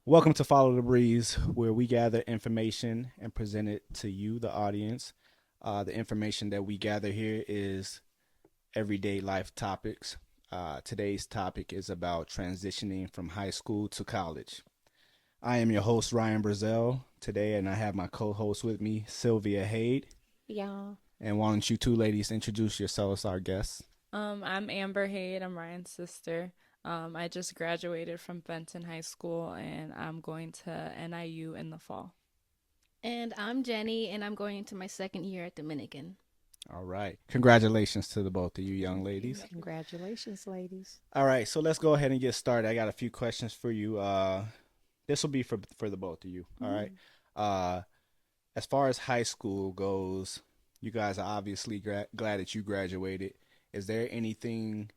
Welcome to Follow the Breeze, where we gather information and present it to you, the audience. The information that we gather here is everyday life topics. Today's topic is about transitioning from high school to college. I am your host, Ryan Brazell, today, and I have my co host with me, Sylvia Haid. Yeah. And why don't you two ladies introduce yourselves, our guests? I'm Amber Haid. I'm Ryan's sister. I just graduated from Benton High School and I'm going to NIU in the fall. And I'm Jenny, and I'm going into my second year at Dominican. All right. Congratulations to the both of you young Thank you. ladies. Congratulations, ladies. All right, so let's go ahead and get started. I got a few questions for you. This will be for the both of you. All right. Mhm. Uh, as far as high school goes, you guys are obviously glad that you graduated. Is there anything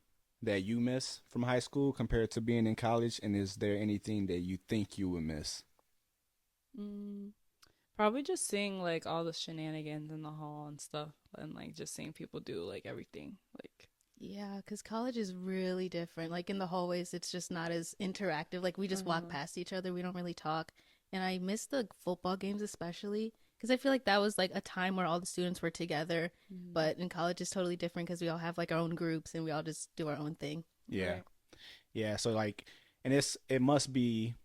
that you miss from high school compared to being in college, and is there anything that you think you would miss? Mm, Probably just seeing like all the shenanigans in the hall and stuff and like just seeing people do like everything. Like, Yeah, because college is really different. Like in the hallways, it's just not as interactive. Like we just walk uh-huh. past each other, we don't really talk. And I miss the football games especially because I feel like that was like a time where all the students were together. Mhm. But in college, it's totally different because we all have like our own groups and we all just do our own thing. Yeah, Right. yeah. So like, and it must be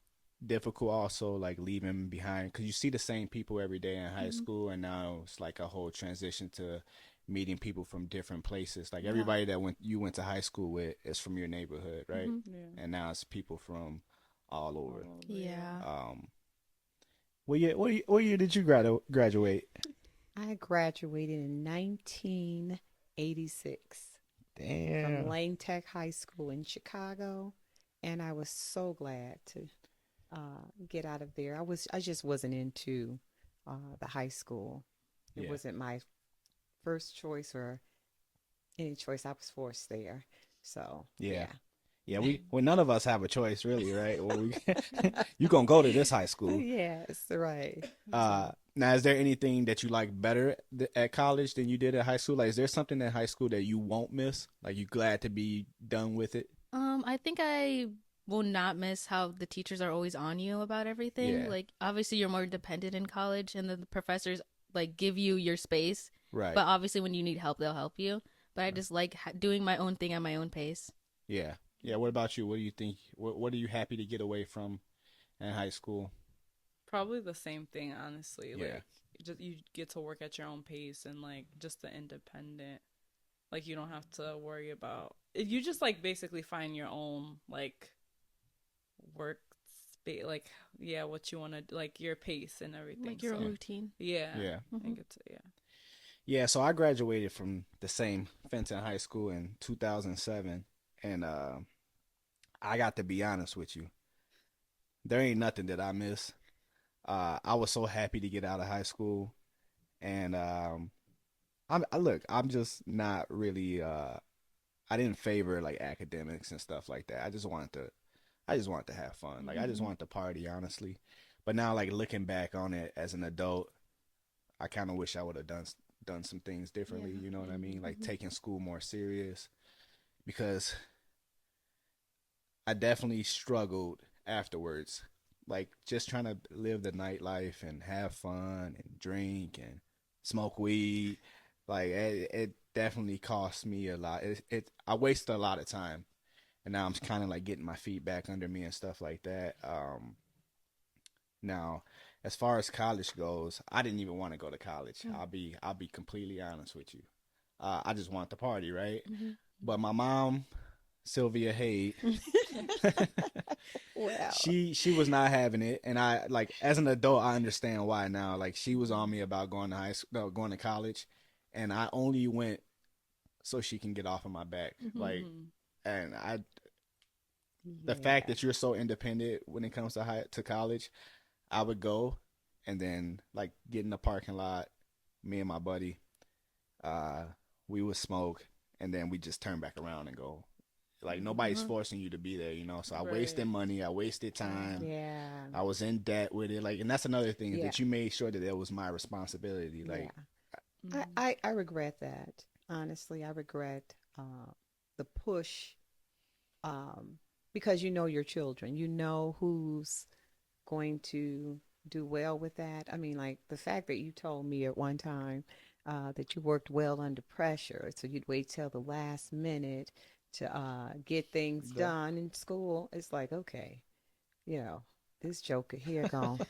difficult also like leaving behind because you see the same people every day in high Hmm. school, and now it's like a whole transition to meeting people from different places. Like Yeah. everybody that went to high school with is from your neighborhood, right? Hmm. Yeah. And now it's people from all over. All over, yeah. Yeah. What year did you graduate? I graduated in 1986 from Damn. Lane Tech High School in Chicago, and I was so glad to get out of there. I just wasn't into the high school. It Yeah. wasn't my first choice or any choice. I was forced there. So Yeah. yeah. Yeah, none of us have a choice really, right? You gonna go to this high school. Yes, right. So Now, is there anything that you like better at college than you did at high school? Like, is there something in high school that you won't miss? Like, you glad to be done with it? I think I will not miss how the teachers are always on you about everything. Yeah, Like, obviously, you're more dependent in college, and then the professors like give you your space. right. But obviously, when you need help, they'll help you. But I just like doing my own thing at my own pace. Yeah, yeah. What about you? What do you think? What are you happy to get away from in high school? Probably the same thing, honestly. Yeah, Like, you get to work at your own pace and like just the independent. Like you don't have to worry about. You just like basically find your own like work space. Like yeah, what you want to like your pace and everything. Like your own yeah, So routine. yeah, yeah, I Hmm. think it's yeah. yeah. So I graduated from the same Fenton High School in 2007, and I got to be honest with you. There ain't nothing that I miss. I was so happy to get out of high school, and look. I'm just not really. I didn't favor like academics and stuff like that. I just wanted to have fun. Like I just Hmm. wanted to party, honestly. But now, like looking back on it as an adult, I kind of wish I would have done some things differently. Yeah. You know what I mean? Like Hmm. taking school more serious because I definitely struggled afterwards. Like just trying to live the nightlife and have fun and drink and smoke weed. Like it definitely cost me a lot. I wasted a lot of time, and now I'm kind of like getting my feet back under me and stuff like that. Now, as far as college goes, I didn't even want to go to college. I'll be completely honest with you. I just want the party, right? Hmm. But my mom, Sylvia Haid, well, she was not having it, and I like as an adult I understand why now. Like she was on Mhm. me about going to high school, no, going to college, and I only went so she can get off of my back. Hmm. Like, Mhm. and I the fact yeah. that you're so independent when it comes to college, I would go and then like get in the parking lot, me and my buddy, uh, we would smoke and then we just turn back around and go. Like nobody's Uh-huh. forcing you to be there, you know. So I wasted Right. money, I wasted Yeah. time, Yeah. I was in debt with it. Like, and that's another thing is Yeah. that you made sure that it was my responsibility. Yeah. Like, Mhm. I regret that. Honestly, I regret the push um, because you know your children. You know who's going to do well with that. I mean, like the fact that you told me at one time that you worked well under pressure, so you'd wait till the last minute to get things The- done in school. It's like, okay, you know, this joker here gone.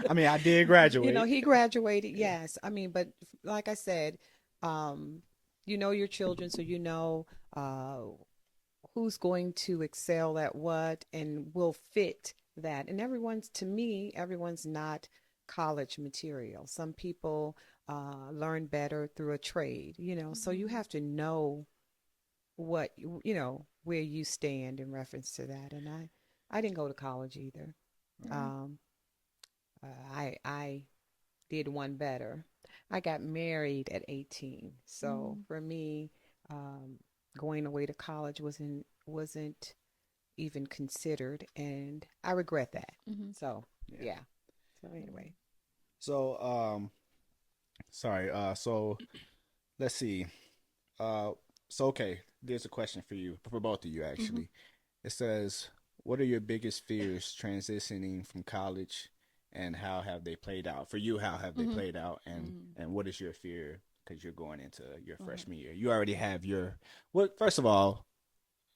I mean, I did graduate. You know, he graduated, yes. I mean, but like I said, you know your children, so you know who's going to excel at what and will fit that. And everyone's, to me, everyone's not college material. Some people learn better through a trade, you know, so you have to know what, you know, where you stand in reference to that. And I didn't go to college either. Um, I did one better. I got married at 18. So for me, going away to college wasn't even considered, and I regret that. So Yeah. yeah. So anyway, So, sorry. So let's see. So okay, there's a question for you, for both of you actually. It says, "What are your biggest fears transitioning from college, and how have they played out for you? How have they played out, and what is your fear because you're going into your freshman year? You already have your what? First of all,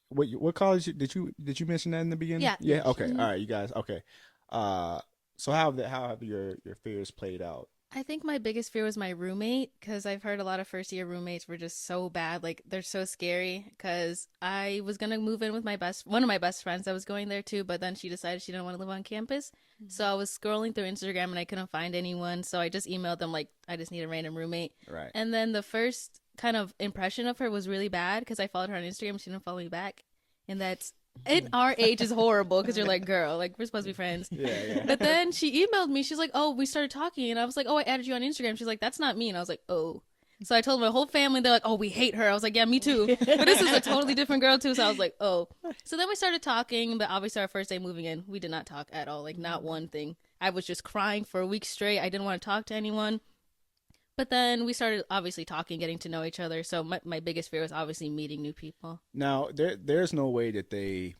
what college did you mention that in the beginning? Yeah. Yeah. Okay. All right, you guys. Okay. So how have your fears played out? I think my biggest fear was my roommate because I've heard a lot of first year roommates were just so bad. Like they're so scary because I was going to move in with one of my best friends that was going there too, but then she decided she didn't want to live on campus. So I was scrolling through Instagram and I couldn't find anyone. So I just emailed them like, I just need a random roommate. Right. And then the first kind of impression of her was really bad because I followed her on Instagram. She didn't follow me back. And that's in our age is horrible because you're like, girl, like we're supposed to be friends. Yeah. Yeah. But then she emailed me. She's like, oh, we started talking. And I was like, oh, I added you on Instagram. She's like, that's not me. And I was like, oh. So I told my whole family. They're like, oh, we hate her. I was like, yeah, me too. But this is a totally different girl too. So I was like, oh. So then we started talking. But obviously our first day moving in, we did not talk at all. Like not one thing. I was just crying for a week straight. I didn't want to talk to anyone. But then we started obviously talking, getting to know each other. So my biggest fear was obviously meeting new people. Now there's no way that they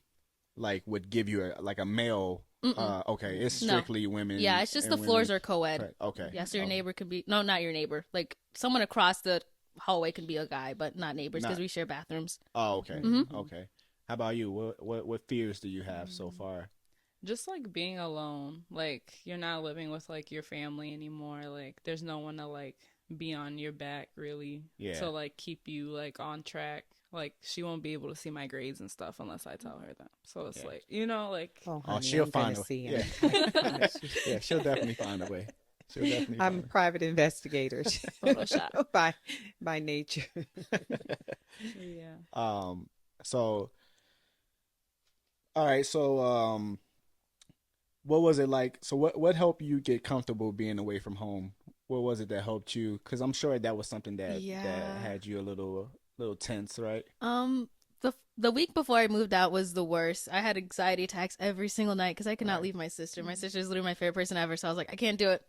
like would give you a male. Okay, it's No. strictly women. Yeah, it's just and the floors women. are co-ed. Right, okay. Yeah, so your Okay. neighbor could be no, not your neighbor. Like someone across the hallway can be a guy, but not neighbors because Not- we share bathrooms. Oh, okay. Mhm. Okay. How about you? What fears do you have so far? Just like being alone. Like you're not living with like your family anymore. Like there's no one to like be on your back really. Yeah. To like keep you like on track. Like she won't be able to see my grades and stuff unless I tell her that. So it's Yeah. like, you know, like oh, Oh, honey, she'll I'm gonna find a see yeah. him. Yeah, she'll definitely find a way. She'll definitely I'm a find private investigator Photoshop. by nature. Yeah. So all right, so what was it like? So what helped you get comfortable being away from home? What was it that helped you? Because I'm sure that was something that Yeah. had you a little tense, right? The week before I moved out was the worst. I had anxiety attacks every single night because I could not leave my sister. My sister is literally my favorite person ever, so I was like, I can't do it.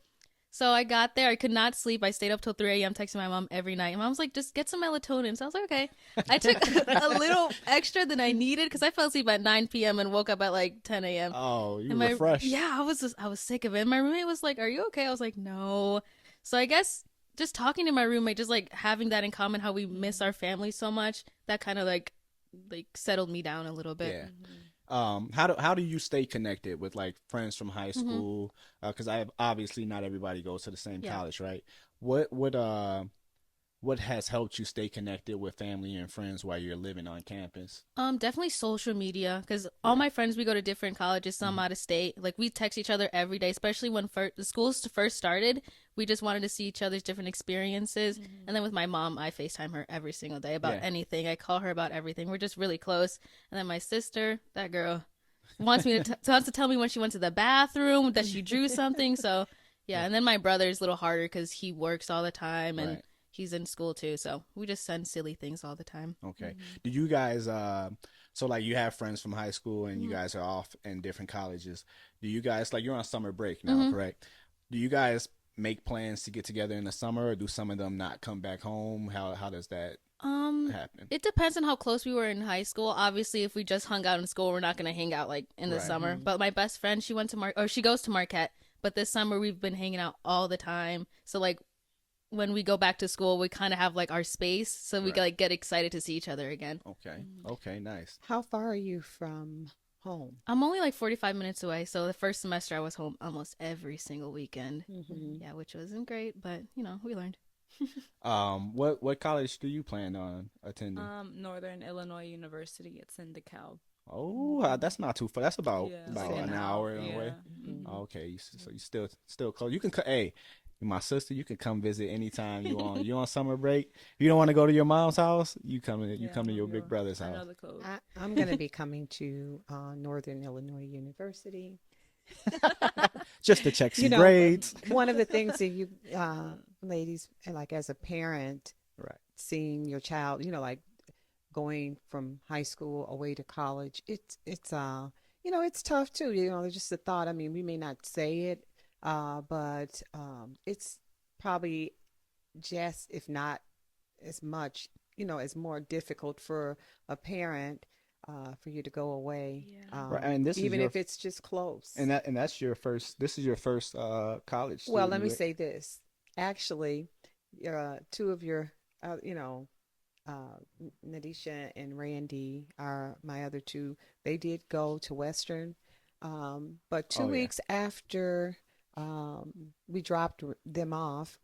So I got there. I could not sleep. I stayed up till 3 a.m. texting my mom every night. And mom was like, just get some melatonin. So I was like, okay. I took a little extra than I needed because I fell asleep at 9 p.m. and woke up at like 10 a.m. Oh, you And refreshed. Yeah, I was sick of it. And my roommate was like, are you okay? I was like, no. So I guess just talking to my roommate, just like having that in common, how we miss our family so much, that kind of like settled me down a little bit. Yeah. How do you stay connected with like friends from high school? Because I have obviously not everybody goes to the same Yeah. college, right? What has helped you stay connected with family and friends while you're living on campus? Definitely social media because all my friends, we go to different colleges, some out of state. Like we text each other every day, especially when the schools first started. We just wanted to see each other's different experiences. And then with my mom, I FaceTime her every single day about Yeah. anything. I call her about everything. We're just really close. And then my sister, that girl, wants me to wants to tell me when she went to the bathroom, that she drew something. So yeah. And then my brother's a little harder because he works all the time and Right. he's in school too. So we just send silly things all the time. Okay. Do you guys so like you have friends from high school and you guys are off in different colleges. Do you guys like you're on summer break now, correct? Do you guys make plans to get together in the summer or do some of them not come back home? How does that happened? It depends on how close we were in high school. Obviously, if we just hung out in school, we're not gonna hang out like in the Right. summer. But my best friend, she went to she goes to Marquette. But this summer we've been hanging out all the time. So like when we go back to school, we kind of have like our space, so we Right. like get excited to see each other again. Okay. Okay. Nice. How far are you from home? I'm only like 45 minutes away, so the first semester I was home almost every single weekend. Mm-hmm. Yeah, which wasn't great, but you know, we learned. What college do you plan on attending? Northern Illinois University. It's in DeKalb. Oh, that's not too far. That's about Yeah, about like an an hour Yeah. away. Mhm. Okay, so you still close. You can hey, my sister, you can come visit anytime you want. You on summer break? If you don't want to go to your mom's house, you come to Yeah, come to I'll your go. big brother's I know house. the code. I'm going to be coming to Northern Illinois University. Just to check some You know, grades. one of the things that you ladies, like as a parent, Right. seeing your child, like going from high school away to college, it's it's tough too. Just the thought. I mean, we may not say it, but it's probably just, if not as much, as more difficult for a parent for you to go away, Yeah. Right, and this is even your if it's just close. that's your first. This is your first college. Well, student, let me right? say this. Actually, two of your, uh, Nadisha and Randy are my other two. They did go to Western, but two Oh, yeah. weeks after we dropped them off,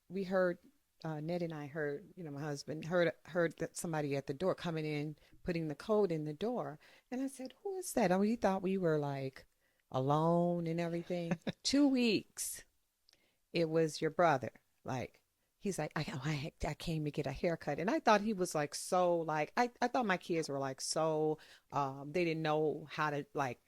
we heard, Ned and I heard, my husband heard that somebody at the door coming in, putting the code in the door, and I said, "Who is that?" And we thought we were like alone and everything. 2 weeks. It was your brother. Like, he's like, I came to get a haircut. And I thought he was like, so like, I thought my kids were like, so, they didn't know how to like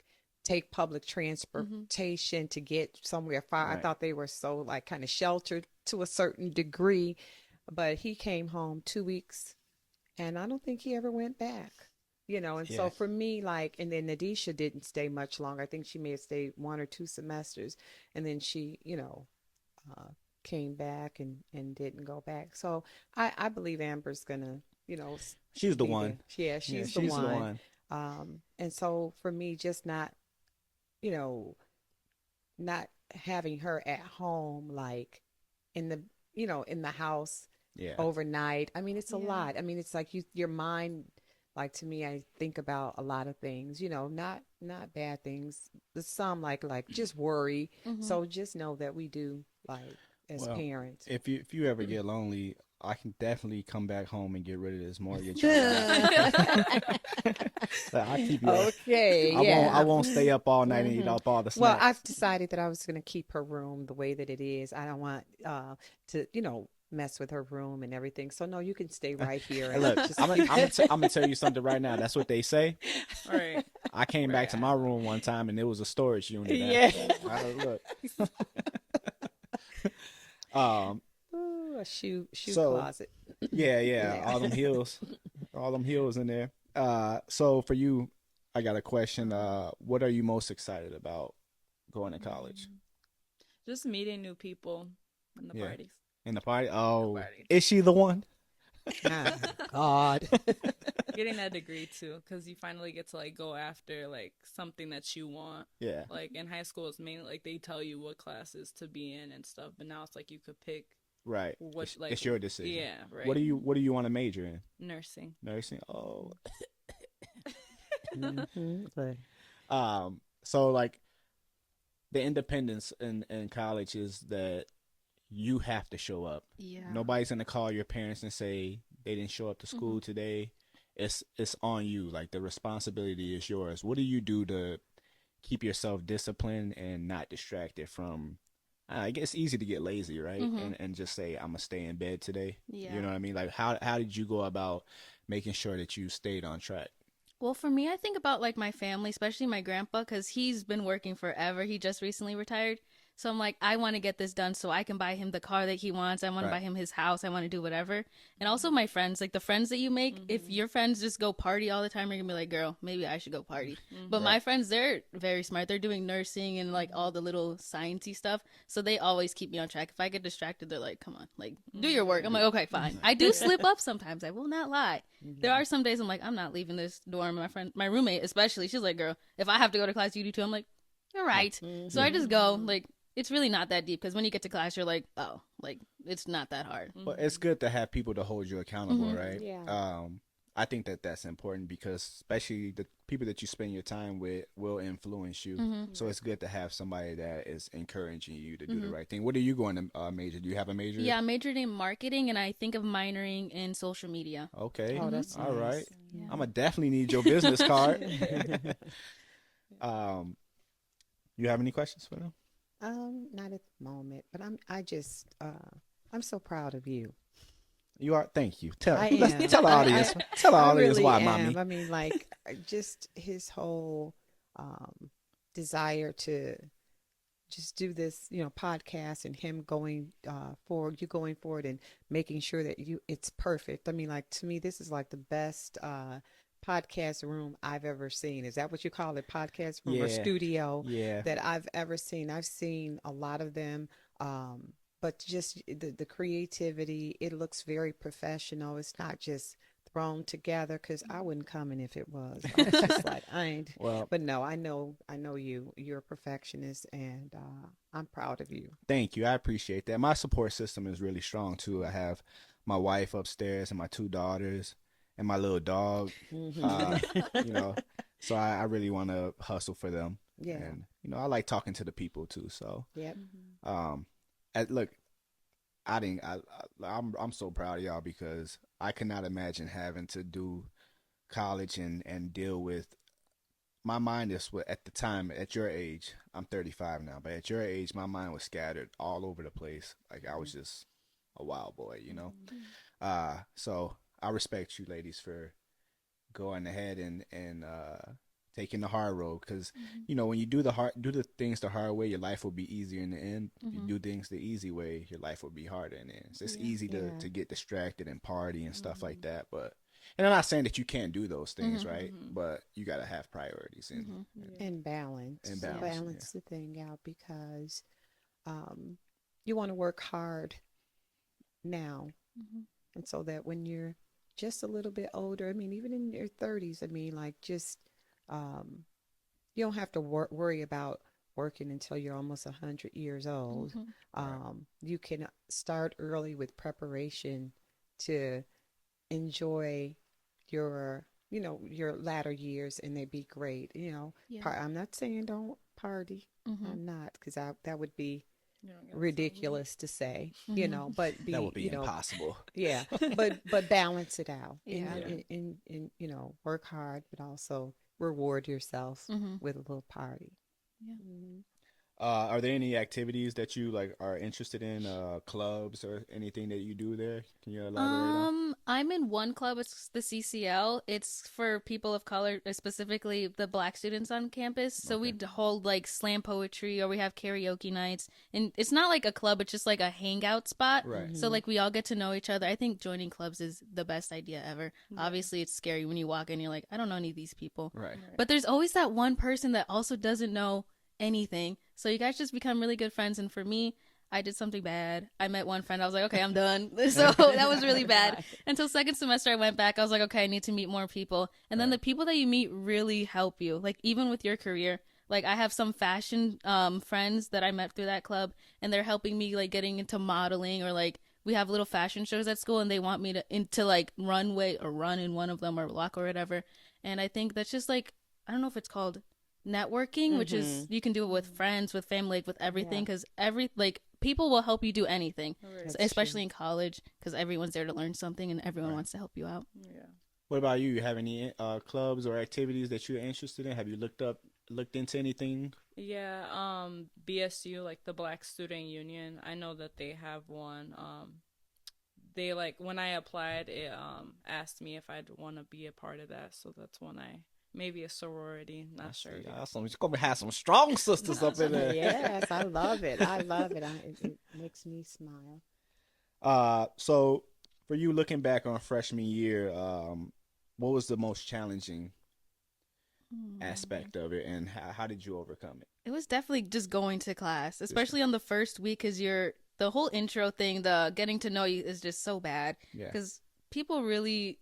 take public transportation to get somewhere far. I Right. thought they were so like kind of sheltered to a certain degree. But he came home 2 weeks and I don't think he ever went back. And so Yeah. for me, like, and then Nadisha didn't stay much longer. I think she may have stayed 1 or 2 semesters, and then she, uh, came back and didn't go back. So I believe Amber's gonna, She's the be one. there. Yeah, Yeah, she's she's the one. And so for me, just not, you know, not having her at home, like in the, in the house Yeah. overnight. I mean, it's a Yeah. lot. I mean, it's like your mind, like to me, I think about a lot of things, not bad things. But some like just worry. So just know that we do, like, as Well, parents. If you ever get lonely, I can definitely come back home and get rid of this mortgage. I keep you. Okay, I yeah. won't stay up all night and eat up all the snacks. Well, I've decided that I was going to keep her room the way that it is. I don't want to, mess with her room and everything. So no, you can stay right here. Hey, And look, just I'm gonna tell you something right now. That's what they say. All right. I came back to my room one time and it was a storage unit. Yeah. Look. Um. Ooh, a shoe So- closet. Yeah. Yeah. All them heels in there. So for you, I got a question. What are you most excited about going to college? Just meeting new people in the Yeah. parties. In the party? Oh, Party. is she the one? Ah, God. Getting that degree too, because you finally get to like go after like something that you want. Yeah. Like in high school, it's mainly like they tell you what classes to be in and stuff, but now it's like you could pick Right. what It's, like it's your decision. Yeah, right. What do you want to major in? Nursing. Nursing. Oh. Mhm. So like the independence in college is that you have to show up. Yeah. Nobody's gonna call your parents and say they didn't show up to school today. It's on you. Like the responsibility is yours. What do you do to keep yourself disciplined and not distracted from? I guess it's easy to get lazy, right? And just say I'm gonna stay in bed today. Yeah. You know what I mean? Like how did you go about making sure that you stayed on track? Well, for me, I think about like my family, especially my grandpa, because he's been working forever. He just recently retired. So I'm like, I want to get this done so I can buy him the car that he wants. I want to Right. buy him his house. I want to do whatever. And also my friends, like the friends that you make, if your friends just go party all the time, you're gonna be like, girl, maybe I should go party. But my friends, they're very smart. They're doing nursing and like all the little sciencey stuff. So they always keep me on track. If I get distracted, they're like, come on, like do your work. I'm like, okay, fine. I do slip up sometimes. I will not lie. There are some days I'm like, I'm not leaving this dorm. My roommate especially, she's like, girl, if I have to go to class, you do too. I'm like, you're right. So I just go. Like, it's really not that deep because when you get to class, you're like, oh, like it's not that hard. But it's good to have people to hold you accountable, right? Yeah. I think that that's important because especially the people that you spend your time with will influence you. So it's good to have somebody that is encouraging you to do the right thing. What are you going to major? Do you have a major? Yeah, I majored in marketing and I think of minoring in social media. Okay. Oh, that's all nice. right. Yeah. I'm gonna definitely need your business card. You have any questions for them? Not at the moment, but I'm so proud of you. You are. Thank you. Tell I let's- am. tell the audience. Tell the I audience really why, am. mommy. I mean, like, just his whole desire to just do this, podcast, and him going forward, you going forward, and making sure that it's perfect. I mean, like, to me, this is like the best podcast room I've ever seen. Is that what you call it? Podcast room or Yeah. studio Yeah. that I've ever seen. I've seen a lot of them. But just the creativity, it looks very professional. It's not just thrown together because I wouldn't come in if it was. I was just like, I ain't. Well, But no, I know you. You're a perfectionist, and I'm proud of you. thank you. I appreciate that. My support system is really strong too. I have my wife upstairs and my 2 daughters and my little dog. You know, so I really want to hustle for them. Yeah. And I like talking to the people too. So, Yep. look, I'm so proud of y'all because I cannot imagine having to do college and deal with. My mind is at the time at your age. I'm 35 now, but at your age, my mind was scattered all over the place. Like I was just a wild boy. So I respect you, ladies, for going ahead and taking the hard road because when you do the things the hard way, your life will be easier in the end. If you do things the easy way, your life will be harder in the end. So it's easy Yeah. to get distracted and party and stuff like that, but. And I'm not saying that you can't do those things, right? But you got to have priorities And balance. And balance, Balance the thing out because you want to work hard now. And so that when you're just a little bit older, I mean, even in your 30s, I mean, like just you don't have to worry about working until you're almost 100 years old. You can start early with preparation to enjoy your latter years, and they'd be great. Yeah. I'm not saying don't party. I'm not, because that would be You don't get ridiculous to say, but that would be impossible. yeah, but balance it out. Yeah. And work hard, but also reward yourself with a little party. Yeah. Are there any activities that you are interested in, clubs or anything that you do there? Can you elaborate on? I'm in one club. It's the CCL. It's for people of color, specifically the Black students on campus. So we hold slam poetry, or we have karaoke nights, and it's not like a club. It's just like a hangout spot. Right. So we all get to know each other. I think joining clubs is the best idea ever. Obviously, it's scary when you walk in. You're like, I don't know any of these people. Right. But there's always that one person that also doesn't know anything. So you guys just become really good friends. And for me, I did something bad. I met one friend. I was like, okay, I'm done. So that was really bad. Until second semester, I went back. I was like, okay, I need to meet more people. And then the people that you meet really help you. Even with your career. I have some fashion friends that I met through that club, and they're helping me getting into modeling, or we have little fashion shows at school, and they want me to runway or run in one of them or walk or whatever. And I think that's just I don't know if it's called networking, which is you can do it with friends, with family, with everything, because people will help you do anything. Right. Especially in college, because everyone's there to learn something and everyone wants to help you out. Yeah. What about you? You have any clubs or activities that you're interested in? Have you looked into anything? Yeah, BSU, the Black Student Union, I know that they have one. They when I applied, it asked me if I'd want to be a part of that, so that's one I maybe a sorority. Not sure. yet. Awesome. You're gonna have some strong sisters up in there. Yes, I love it. I love it. It makes me smile. So for you looking back on freshman year, what was the most challenging aspect of it, and how did you overcome it? It was definitely just going to class, especially on the first week, because the whole intro thing, the getting to know you is just so bad. Yeah. Because people really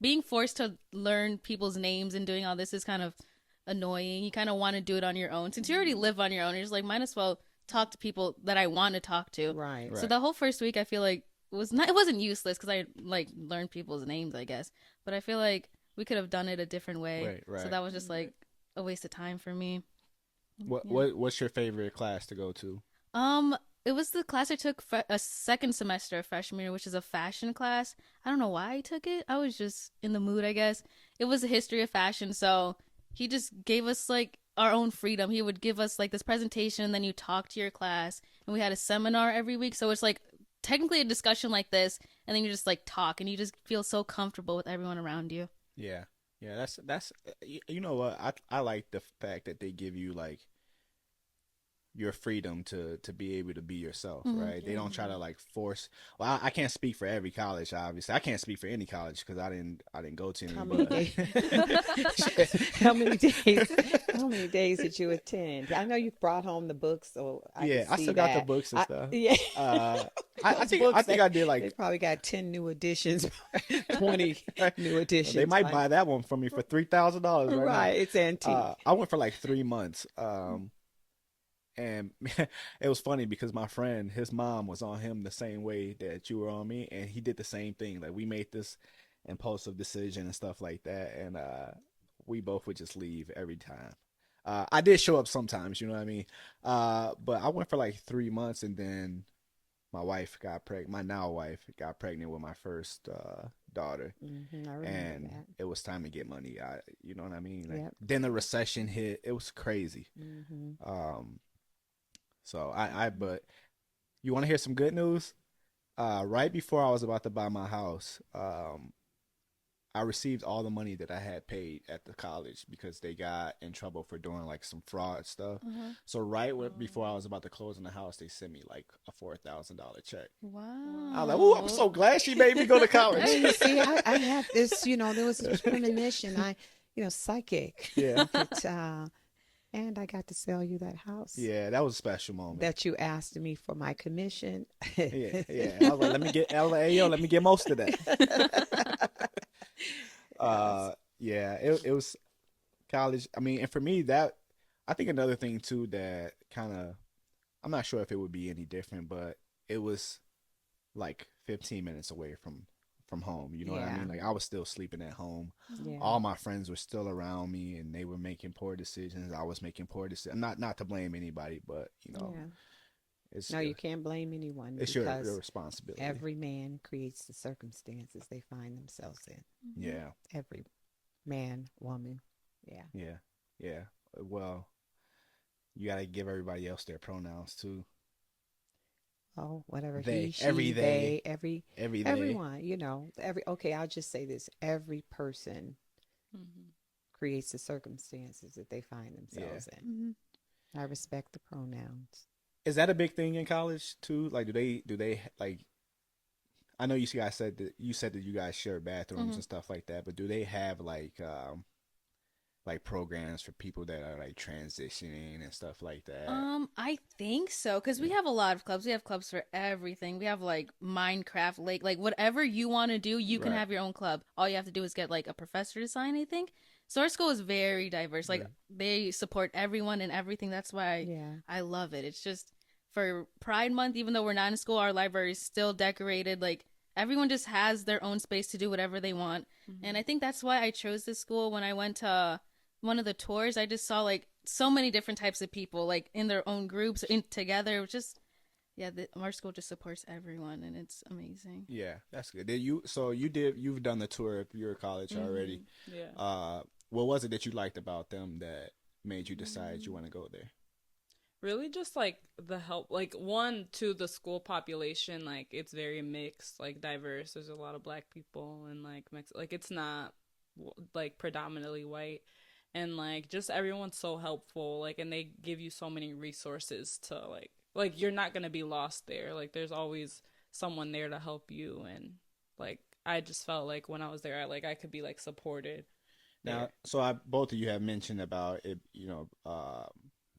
being forced to learn people's names and doing all this is kind of annoying. You kind of want to do it on your own. Since you already live on your own, you're just like, might as well talk to people that I want to talk to. Right. So the whole first week, I feel like it wasn't useless because I like learned people's names, I guess. But I feel like we could have done it a different way. Right. So that was just like a waste of time for me. What's your favorite class to go to? It was the class I took a second semester of freshman year, which is a fashion class. I don't know why I took it. I was just in the mood, I guess. It was a history of fashion, so he just gave us like our own freedom. He would give us like this presentation, and then you talk to your class, and we had a seminar every week. So it's like technically a discussion like this, and then you just like talk, and you just feel so comfortable with everyone around you. Yeah. That's you know what, I like the fact that they give you like your freedom to be able to be yourself, right? They don't try to like force. Well, I can't speak for every college, obviously. I can't speak for any college because I didn't go to any. How many days? How many days did you attend? I know you brought home the books, so I still got the books and stuff. Yeah. I think I did like they probably got 10 new editions, 20 new editions. they might buy that one from me for $3,000 right. It's antique. I went for like 3 months. And it was funny because my friend, his mom was on him the same way that you were on me, and he did the same thing. Like we made this impulsive decision and stuff like that, and we both would just leave every time. I did show up sometimes, you know what I mean? But I went for like 3 months, and then my wife got pregnant. My now wife got pregnant with my first daughter, I remember and that. it was time to get money. You know what I mean? Like, Yep. Then the recession hit. It was crazy. So but you want to hear some good news? Right before I was about to buy my house, I received all the money that I had paid at the college because they got in trouble for doing like some fraud stuff. So before I was about to close on the house, they sent me like a $4,000 check. Wow. I was like, "Ooh, I'm so glad she made me go to college." Hey, you see, I have this, there was this premonition. Psychic. Yeah. And I got to sell you that house. Yeah, that was a special moment. That you asked me for my commission. Yeah. I was like, let me get most of that. It was college. I mean, and for me, I think another thing too that kind of, I'm not sure if it would be any different, but it was like 15 minutes away from home. You know what I mean? Like I was still sleeping at home. Yeah. All my friends were still around me, and they were making poor decisions. I was making poor decisions. Not to blame anybody, but you can't blame anyone. It's your responsibility. Every man creates the circumstances they find themselves in. Yeah. Every man, woman. Yeah. Yeah. Well, you got to give everybody else their pronouns too. Oh, whatever. They, he, she, every they, they, everyone, okay, I'll just say this. Every person creates the circumstances that they find themselves in. I respect the pronouns. Is that a big thing in college too? Like, do they like, I know you guys said that you guys share bathrooms and stuff like that, but do they have like programs for people that are like transitioning and stuff like that? I think so, because we have a lot of clubs. We have clubs for everything. We have like Minecraft, like whatever you want to do, you can have your own club. All you have to do is get like a professor to sign, I think. So our school is very diverse. Like they support everyone and everything. That's why I love it. It's just for Pride Month, even though we're not in school, our library is still decorated. Like everyone just has their own space to do whatever they want. And I think that's why I chose this school. When I went to one of the tours, I just saw like so many different types of people, like in their own groups, together. It was just, our school just supports everyone, and it's amazing. Yeah, that's good. You've done the tour of your college already. Yeah. What was it that you liked about them that made you decide you want to go there? Really just like the help, like the school population, like it's very mixed, like diverse. There's a lot of Black people and like it's not like predominantly white. and like just everyone's so helpful, like, and they give you so many resources to like you're not gonna be lost there. Like there's always someone there to help you, and like I just felt like when I was there, I could be like supported Now, there. so both of you have mentioned about it,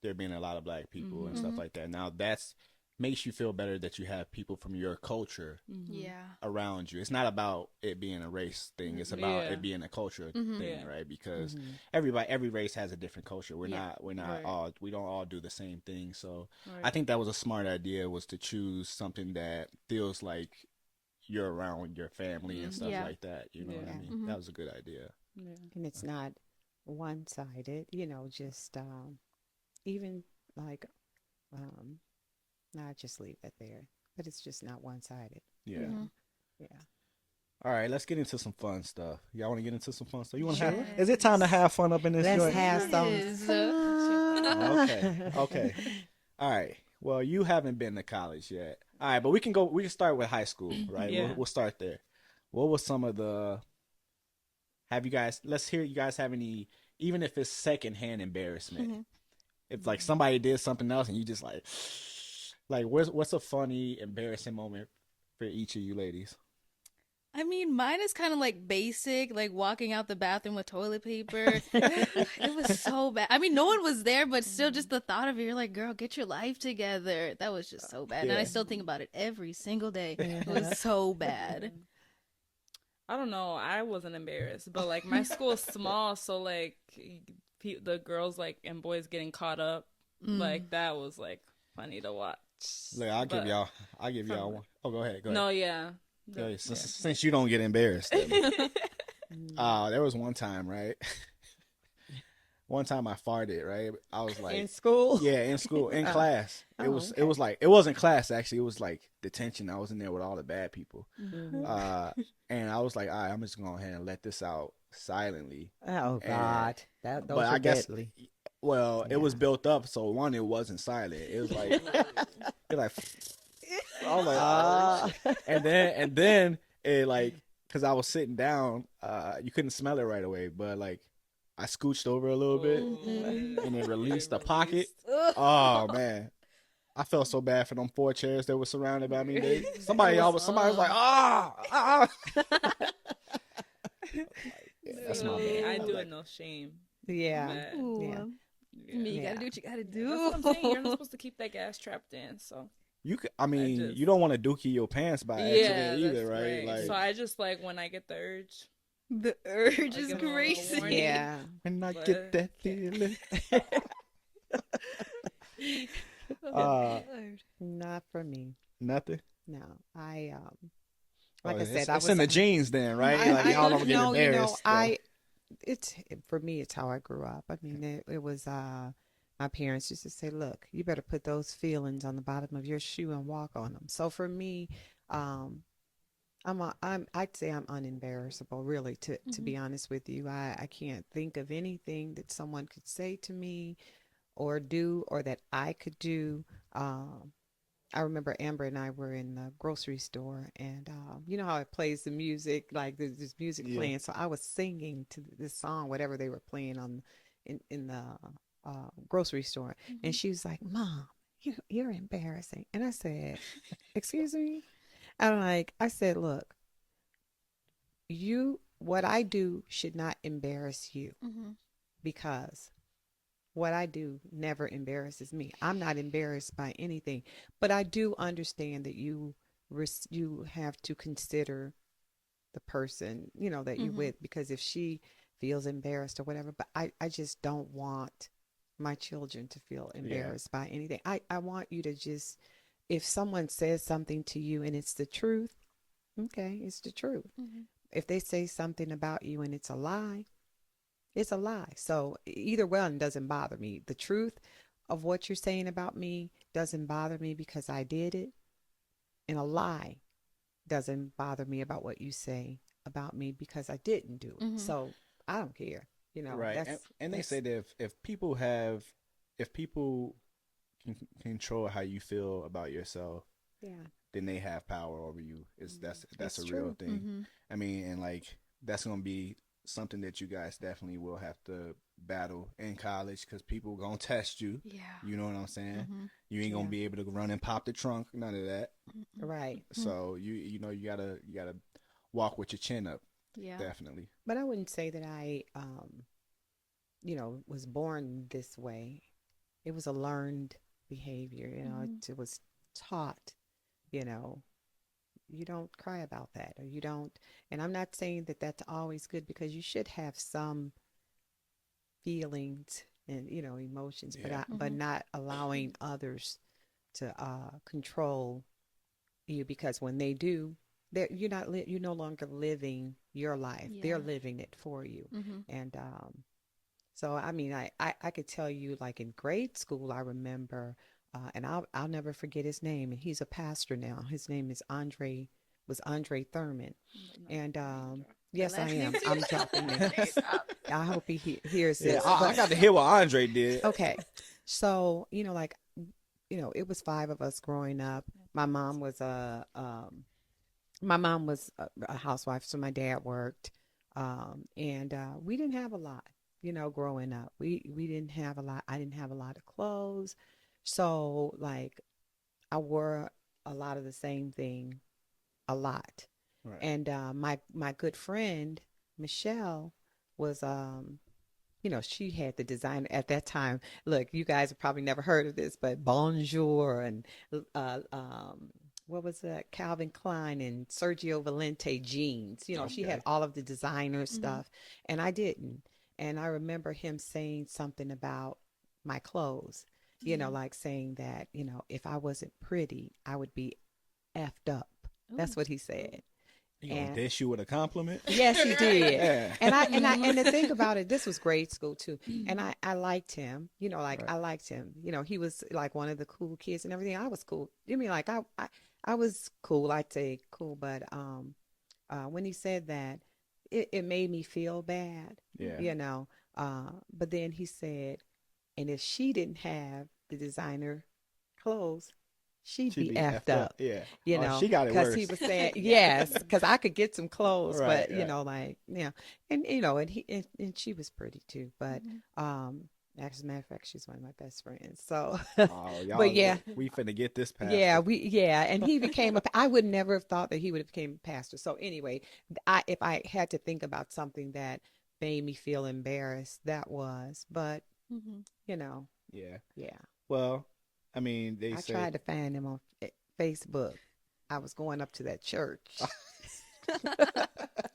there being a lot of black people and stuff Mhm. like that. Now, that's makes you feel better that you have people from your culture Yeah. around you. It's not about it being a race thing. It's about Yeah. it being a culture Mhm. thing, Yeah. right? Because Mhm. every race has a different culture. Yeah. We're not Right. all, we don't all do the same thing. So I Right. think that was a smart idea, was to choose something that feels like you're around your family and stuff Yeah. like that. You know what I Yeah. mean? Mhm. That was a good idea. Yeah. And it's not one-sided, just even like I'll just leave that there. But it's just not one-sided. Yeah. Mhm. Yeah. All right, let's get into some fun stuff. Y'all want to get into some fun stuff? You want to Sure. have? Is it time to have fun up in this Let's joint? have some Yes. fun. Okay, okay. All right. Well, you haven't been to college yet. All right, but we can go. We can start with high school, right? Yeah. We'll start there. What was some of the? Have you guys? Let's hear you guys have any, even if it's secondhand embarrassment. Mhm. If like somebody did something else and you just like, what's a funny, embarrassing moment for each of you ladies? I mean, mine is kind of like basic, like walking out the bathroom with toilet paper. It was so bad. I mean, no one was there, but still, just the thought of it, you're like, girl, get your life together. That was just so bad. And I Yeah. still think about it every single day. It was so bad. I don't know. I wasn't embarrassed, but like my school's small, so like the girls like and boys getting caught up, like that was like funny to watch. Look, I'll give But- y'all. I'll give y'all one. Oh, go ahead. Go ahead. No, yeah. Go ahead. Since you don't get embarrassed. Then. Mm. There was one time, right? One time I farted, right? I was like, In school? yeah, in school, in Oh. class. It Oh, was okay. it was like, it wasn't class actually. It was like detention. I was in there with all the bad people. Mhm. And I was like, all right, I'm just going to go ahead and let this out silently. Oh God, those But are I guess, deadly. well, it was Yeah. built up. So one, it wasn't silent. It was like, it like, I was like, Ah. and then it like, cause I was sitting down, you couldn't smell it right away, but like I scooched over a little bit and it released the pocket. Oh man, I felt so bad for them 4 chairs that were surrounded by me. Somebody was like, ah. Yeah, that's my Me, bad. I do Like, it no shame. Yeah. But, Ooh. Yeah. I mean, you Yeah. gotta do what you gotta that's do. what I'm saying. You're not supposed to keep that gas trapped in, so you could, I mean, just- you don't want to dookie your pants by yeah, accident either, that's right? Like, so I just like when I get the urge. The urge I is give 'em a little crazy. warning. Yeah. when I But- get that feeling. Lord. Not for me. Nothing. No. I Oh, like I it's, said, I it's was in the genes then, right? I- Like I- y'all don't get no, embarrassed. it's for me. It's how I grew up. I mean, it was my parents used to say, "Look, you better put those feelings on the bottom of your shoe and walk on them." So for me, I'd say I'm unembarrassable, really. To be honest with you, I can't think of anything that someone could say to me or do or that I could do. I remember Amber and I were in the grocery store, and you know how it plays the music, like there's this music Yeah. playing. So I was singing to this song, whatever they were playing on in the grocery store, and she was like, "Mom, you're embarrassing." And I said, "Excuse me?" I said, "Look, what I do should not embarrass you Mhm. because." What I do never embarrasses me. I'm not embarrassed by anything, but I do understand that you have to consider the person, that you're Mhm. with, because if she feels embarrassed or whatever, but I just don't want my children to feel embarrassed by anything. I want you to just, if someone says something to you and it's the truth, okay, it's the truth. Mhm. If they say something about you and it's a lie, it's a lie. So either one doesn't bother me. The truth of what you're saying about me doesn't bother me because I did it. And a lie doesn't bother me about what you say about me because I didn't do it. Mhm. So I don't care. Right. And they say that if people can control how you feel about yourself, yeah, then they have power over you. That's It's a real true. thing. Mhm. I mean, and like that's gonna be something that you guys definitely will have to battle in college because people gonna test you. Yeah. You know what I'm saying? Mm-hmm. You ain't gonna Yeah. be able to run and pop the trunk, none of that. Right. So you know you gotta walk with your chin up, Yeah. definitely. But I wouldn't say that I, was born this way. It was a learned behavior. It was taught. You know, you don't cry about that, or you don't. And I'm not saying that that's always good because you should have some feelings and emotions, Yeah. but not allowing others to control you, because when they do, you're no longer living your life. Yeah. They're living it for you. Mm-hmm. And so I mean, I could tell you, like in grade school, I remember, and I'll never forget his name, and he's a pastor now. His name is Andre Thurman, and yes, I am. I'm dropping names. I hope he hears Yeah, this. I got to hear what Andre did. Okay, so like it was five of us growing up. My mom was a housewife, so my dad worked, and we didn't have a lot. Growing up, we didn't have a lot. I didn't have a lot of clothes, so like I wore a lot of the same thing a lot. Right. And my good friend Michelle was she had the designer at that time. Look, you guys have probably never heard of this, but Bonjour and what was that? Calvin Klein and Sergio Valente jeans. She Okay. had all of the designer stuff, and I didn't. And I remember him saying something about my clothes, like saying that, if I wasn't pretty, I would be effed up. That's what he said. He gonna And- dish you with a compliment. Yes, he did. Yeah. And the thing about it, this was grade school too. And I liked him, Right. I liked him. He was like one of the cool kids and everything. I was cool. I mean, like I was cool. I'd say cool, but when he said that, it made me feel bad. Yeah. But then he said, and if she didn't have the designer clothes, she'd be effed up. Yeah. You Oh, know, she got it because worse. he was saying yes, because I could get some clothes, Right, but and she was pretty too. But as a matter of fact, she's one of my best friends. So Oh, y'all, but yeah, we finna get this past. and he became I would never have thought that he would have became a pastor. So anyway, if I had to think about something that made me feel embarrassed, that was. But Mm-hmm. Yeah. Well, I mean, they I say tried to find him on Facebook. I was going up to that church.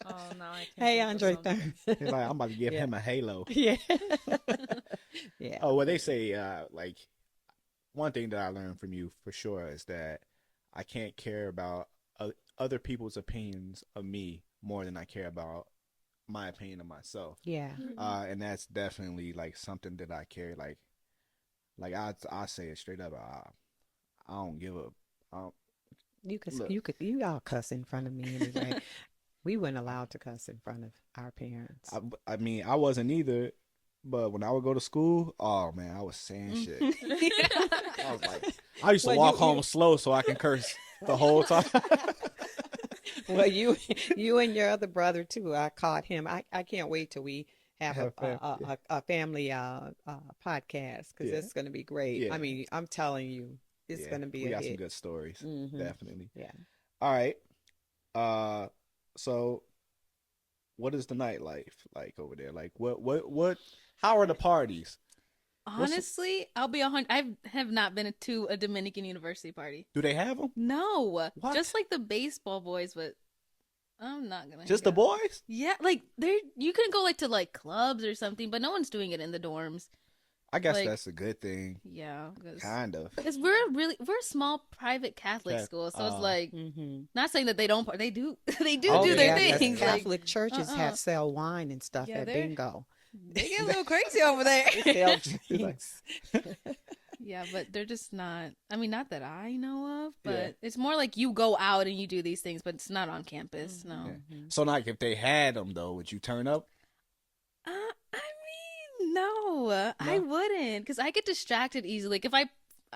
Oh, now I can't. Hey, think of Andre something. Thurman. he's like, I'm about to give Yeah. him a halo. Yeah. Yeah. Oh, well, they say like one thing that I learned from you for sure is that I can't care about other people's opinions of me more than I care about my opinion of myself. Yeah. And that's definitely like something that I carry. Like I say it straight up. I don't give a. I don't, Look. You all cuss in front of me anyway. We weren't allowed to cuss in front of our parents. I mean, I wasn't either. But when I would go to school, oh man, I was saying shit. I was like, I used to Well, walk you- home slow so I can curse the whole time. Well, you and your other brother too. I caught him. I can't wait till we have a family podcast, because Yeah. it's going to be great. Yeah. I mean, I'm telling you, it's Yeah, going to be we a got some hit. good stories, Mhm. definitely. Yeah. All right. So what is the nightlife like over there? Like what how are the parties? Honestly, I'll be 100. I have not been to a Dominican University party. Do they have them? No, What? just like the baseball boys, but I'm not gonna. Just the hang out. boys? Yeah, like they're you can go like to like clubs or something, but no one's doing it in the dorms. I guess Like- that's a good thing. Yeah, Kind of. because we're a small private Catholic Cat- school, so it's like Mm-hmm. not saying that they don't. They do. They do Oh, do their yeah, things. Like, Catholic churches have sell wine and stuff Yeah, at they're- bingo. they get a little crazy over there. Sell He's like- drinks. Yeah, but they're just not. I mean, not that I know of, but Yeah. it's more like you go out and you do these things, but it's not on campus. No. Yeah. So like if they had them though, would you turn up? I mean, no, I wouldn't, because I get distracted easily. Like if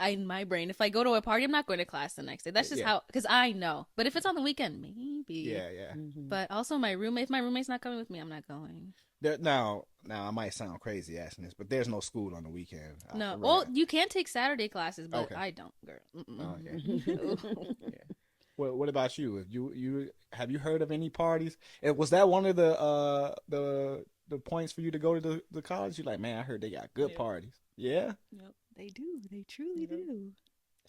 in my brain, if I go to a party, I'm not going to class the next day. That's just Yeah. how, because I know. But if it's on the weekend, maybe. Yeah, yeah. Mhm. But also my roommate, if my roommate's not coming with me, I'm not going. Now, I might sound crazy asking this, but there's no school on the weekend. No. Really. Well, you can take Saturday classes, but Okay. I don't, girl. Oh, Mm-mm. okay. What about you? You have you heard of any parties? And was that one of the points for you to go to the college? You're like, man, I heard they got good Yeah. parties. Yeah, Yep. They do. They truly Yeah. do.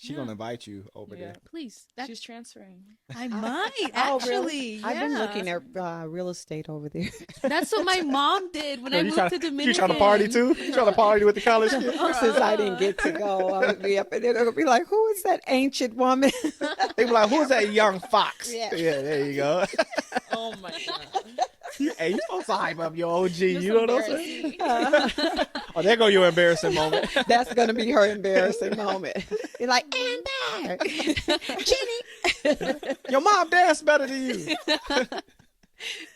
she Yeah. gonna invite you over Yeah. there. Please. She's transferring. I might, Oh, actually. really? I've been yeah. looking at real estate over there. That's what my mom did when I moved to Dominican. You trying to party too? You trying to party with the college kids? Since I didn't get to go, I would be up and they're gonna be like, "Who is that ancient woman?" They be like, "Who's that young fox?" Yeah. There you go. Oh my god. Hey, you supposed to hype up your OG. That's You know what I'm saying? embarrassing. Oh, there go your embarrassing moment. That's gonna be her embarrassing moment. You're like, Amber, Jenny. Your mom dance better than you.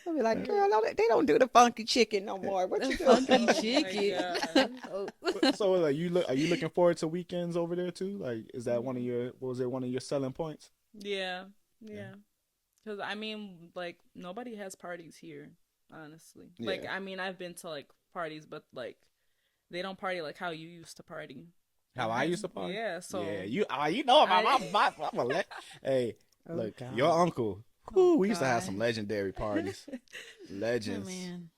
I'll be like, girl, no, they don't do the funky chicken no more. What you doing? Funky Oh chicken. my Oh. So, like, are you looking forward to weekends over there too? Like, is that one of your one of your selling points? Yeah. Yeah. Because I mean, like, nobody has parties here, honestly. Like, Yeah. I mean, I've been to like parties, but like, they don't party like how you used to party. How I used to party? Yeah. So Yeah, you know about I- I'm a hey, Oh, look, God. your uncle. Whew, we used to have God. some legendary parties. Oh, Legends. man.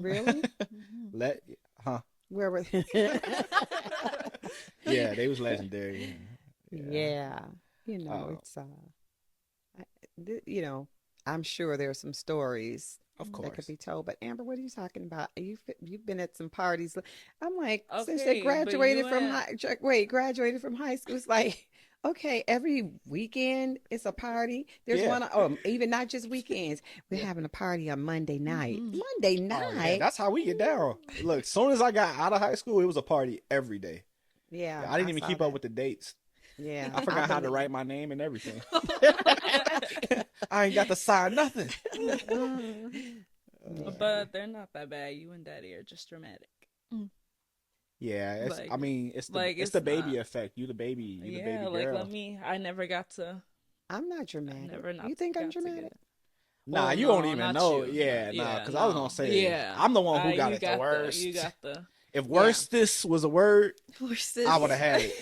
Really? Huh? Where were? Yeah, they was legendary. Yeah. You know, Oh. it's you know, I'm sure there's some stories Of that could course. be told. But Amber, what are you talking about? You've been at some parties. I'm like, since they Okay, but graduated you from ain't- graduated from high school, it's like, okay, every weekend it's a party. There's Yeah. one, or even not just weekends. We're having a party on Monday night. Mhm. Monday Oh, yeah, night. that's how we get down. Look, as soon as I got out of high school, it was a party every day. Yeah, I didn't even saw keep that. up with the dates. Yeah, I forgot how to believe- write my name and everything. I ain't got to sign nothing. But they're not that bad. You and Daddy are just dramatic. Yeah, it's, Like- I mean, it's the like, it's it's the baby not- effect. You the baby, you the Yeah, baby like girl. I never got to. I'm not I dramatic. never not You think I'm got to get dramatic? it. Nah, Well, you don't no, even not know. you. Yeah, nah, because I was no. gonna say, Yeah, I'm the one who got you it the worst. You got the. If worstest was a word, Horses. I would have had it.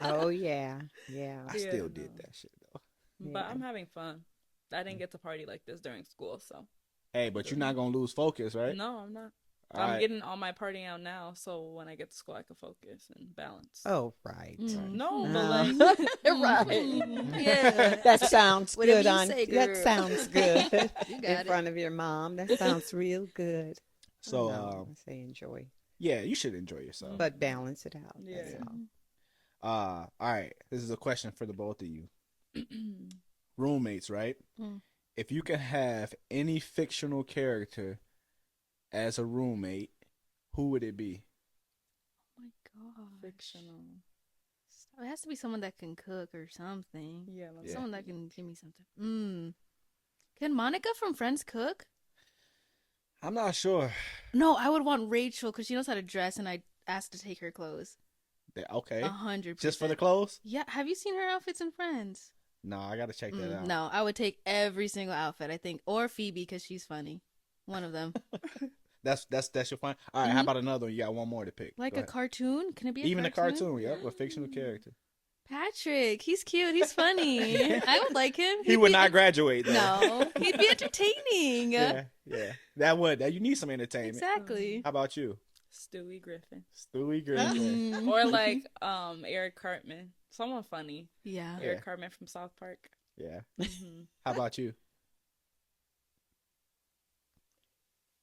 Oh yeah, yeah. I Yeah, still no. did that shit though. But Yeah. I'm having fun. I didn't get to party like this during school, so Hey, but you're not gonna lose focus, right? no, I'm not. All I'm right. getting all my partying out now, so when I get to school, I can focus and balance. Oh right. Mm. No, but Uh, like, right. Yeah. That sounds Whatever good you on. say, That girl. sounds good You in got it. front of your mom. That sounds real good. So, No, I say enjoy, yeah, you should enjoy yourself. but balance it out. That's Yeah. all. All right. This is a question for the both of you. Roommates, right? Mm. If you could have any fictional character as a roommate, who would it be? Oh my god. fictional. It has to be someone that can cook or something. Yeah, Yeah. Someone that can give me something. Can Monica from Friends cook? I'm not sure. No, I would want Rachel because she knows how to dress, and I asked to take her clothes. Okay. 100%. Just for the clothes? Yeah. Have you seen her outfits in Friends? No, I gotta check that out. No, I would take every single outfit. I think, or Phoebe because she's funny. One of them. That's your fine. All right, how Mhm. about another one? You got one more to pick. Like Go a ahead. cartoon? Can it be Even a cartoon, yep, a fictional character. Patrick, he's cute. He's funny. I would like him. He He'd would be- not graduate though. No, he'd be entertaining. Yeah. That you need some entertainment. Exactly. How about you? Stewie Griffin, Stewie Griffin. Mm. or like Eric Cartman, someone funny. Yeah. Yeah. Eric Cartman from South Park. Yeah. Mhm. How about you?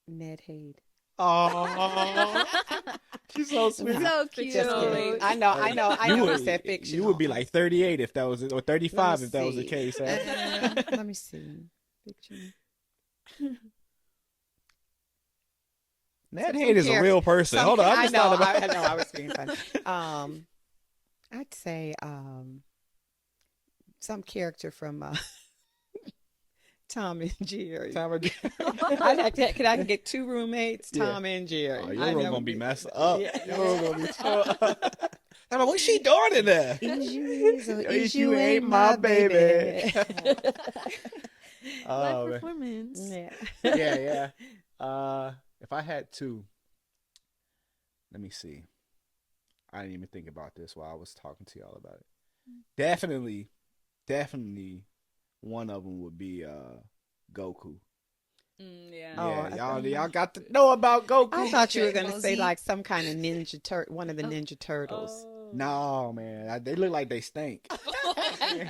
Ned Haid. Oh, she's so sweet. So cute. Just kidding. Like- I know. I You know. would- It's that fiction. You would be like 38 if that was, or 35 Let me if that was the see. case. Huh? Let me see. Fiction. Ned Some Haid is a character- real person. Some Hold on, ca- I just know. thought about. I know. I was being funny. I'd say some character from Tom and Jerry. Time of- I'd have to, can I get two roommates, Yeah. Tom and Jerry? Oh, your I room know- gonna be messed up. Yeah. Your room gonna be tore up. I'm like, what's she doing in there? Is you is or Is is you you ain't ain't my my baby. Oh, Live man. performance. Yeah. Yeah. If I had to, let me see. I didn't even think about this while I was talking to y'all about it. Definitely, one of them would be Goku. Yeah. Oh, Yeah, I y'all got to know about Goku. I thought you were Dragon gonna Ball say Z. like some kind of one of the Ninja Turtles. Oh. No, man, they look like they stink.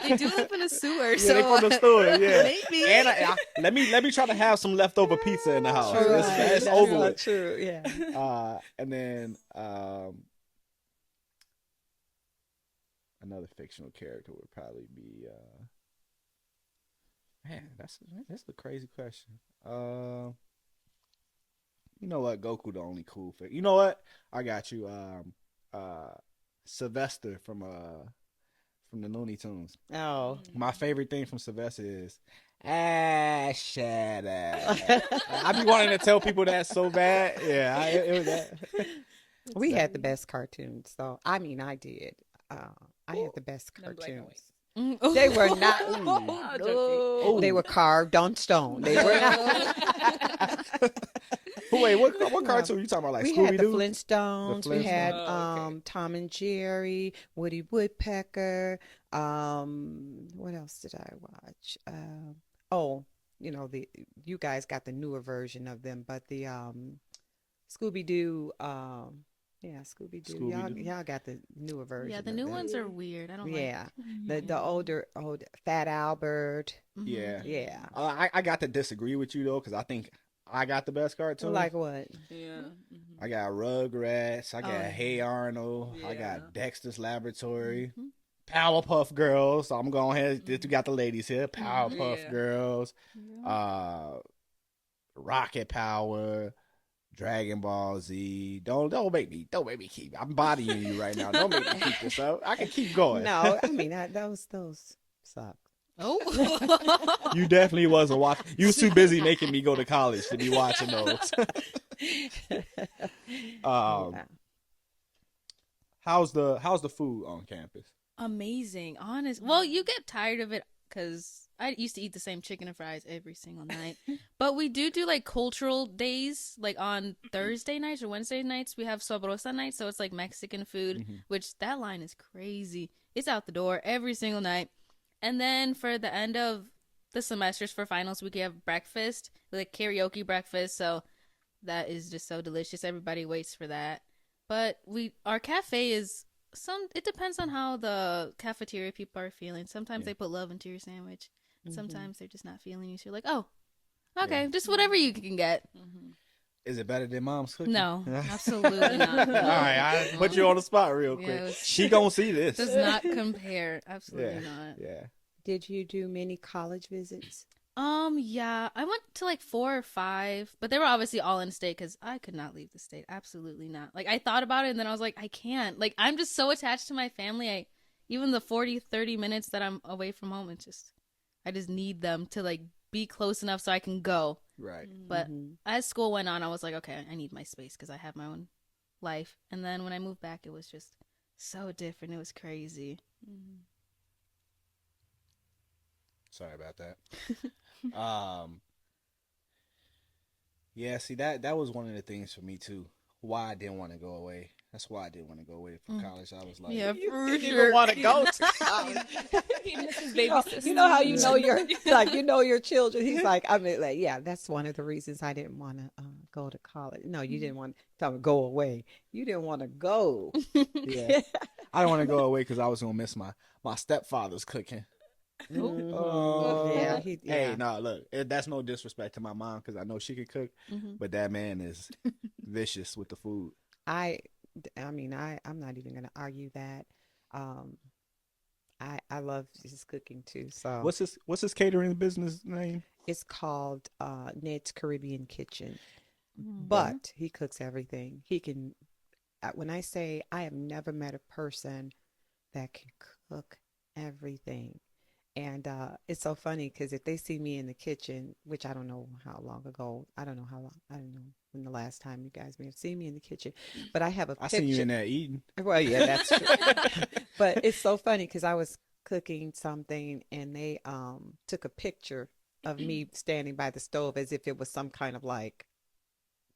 They do live in a sewer, Yeah, so they from the store. Yeah, maybe. and let me try to have some leftover pizza in the house. True. It's, Right, it's that's over not with. true. Yeah. And then another fictional character would probably be man, that's the crazy question. You know what? Goku the only cool figure. You know what? I got you. Sylvester from the Looney Tunes. Oh. My favorite thing from Sylvester is shut up. I be wanting to tell people that so bad. Yeah, it was that. We had the best cartoons, so I mean, I did. I had the best Them black and cartoons. Mm. They were not. Oh, no. They were carved on stone. They were not. Wait, what cartoon you talking about? Like We Scooby had the Doo? Flintstones. We had Oh, okay. Tom and Jerry, Woody Woodpecker. What else did I watch? Oh, you guys got the newer version of them, but the Scooby Doo. Yeah, Scooby Doo. Scooby-Doo. Y'all got the newer version. Yeah, the of new them. ones are weird. I don't Yeah, like. the old Fat Albert. Mhm. Yeah. Yeah. I got to disagree with you though, because I think I got the best cartoon. Like what? Yeah. I got Rugrats. I got yeah. Hey Arnold. I Yeah. got Dexter's Laboratory. Mhm. Powerpuff Girls. So I'm going ahead. You got the ladies here. Powerpuff Yeah. Girls. Rocket Power. Dragon Ball Z. Don't make me keep. I'm bodying you right now. Don't make me keep this up. I can keep going. No, I mean those suck. Oh. You definitely wasn't watching. You was too busy making me go to college to be watching those. Yeah. How's the food on campus? Amazing, honest. Well, you get tired of it because I used to eat the same chicken and fries every single night. But we do like cultural days, like on Thursday nights or Wednesday nights. We have Sabrosa nights, so it's like Mexican food, which that line is crazy. It's out the door every single night. And then for the end of the semesters for finals, we can have breakfast, like karaoke breakfast. So that is just so delicious. Everybody waits for that. But our cafe is it depends on how the cafeteria people are feeling. Sometimes they put love into your sandwich. Sometimes they're just not feeling you. So you're like, oh, okay, just whatever you can get. Is it better than mom's cooking? No, absolutely not. All right, I put you on the spot real quick. Yeah, She gonna see this. Does not compare. Absolutely not. Yeah. Did you do many college visits? Yeah, I went to like 4 or 5, but they were obviously all in state because I could not leave the state. Absolutely not. Like, I thought about it and then I was like, I can't. Like, I'm just so attached to my family. Even the 40, 30 minutes that I'm away from home, I just need them to like be close enough so I can go. Right. But as school went on, I was like, okay, I need my space because I have my own life. And then when I moved back, it was just so different. It was crazy. Sorry about that. Yeah, see that was one of the things for me too. Why I didn't want to go away. That's why I didn't want to go away from college. I was like, Yeah, for didn't sure. even want to go to college. You know how you know your children. He's like, I mean, like, yeah, that's one of the reasons I didn't want to go to college. No, you didn't want to go away. You didn't want to go. yeah, I don't want to go away because I was gonna miss my stepfather's cooking. Yeah, Hey, no, look, that's no disrespect to my mom because I know she could cook, but that man is vicious with the food. I mean, I'm not even gonna argue that. I love his cooking too. So What's his catering business name? it's called Ned's Caribbean Kitchen, but he cooks everything. He can. When I say I have never met a person that can cook everything. And it's so funny because if they see me in the kitchen, which I don't know how long ago, I don't know how long, I don't know when the last time you guys may have seen me in the kitchen, but I have a I picture. seen you in there eating. Well, yeah, that's true. But it's so funny because I was cooking something and they took a picture of me standing by the stove as if it was some kind of like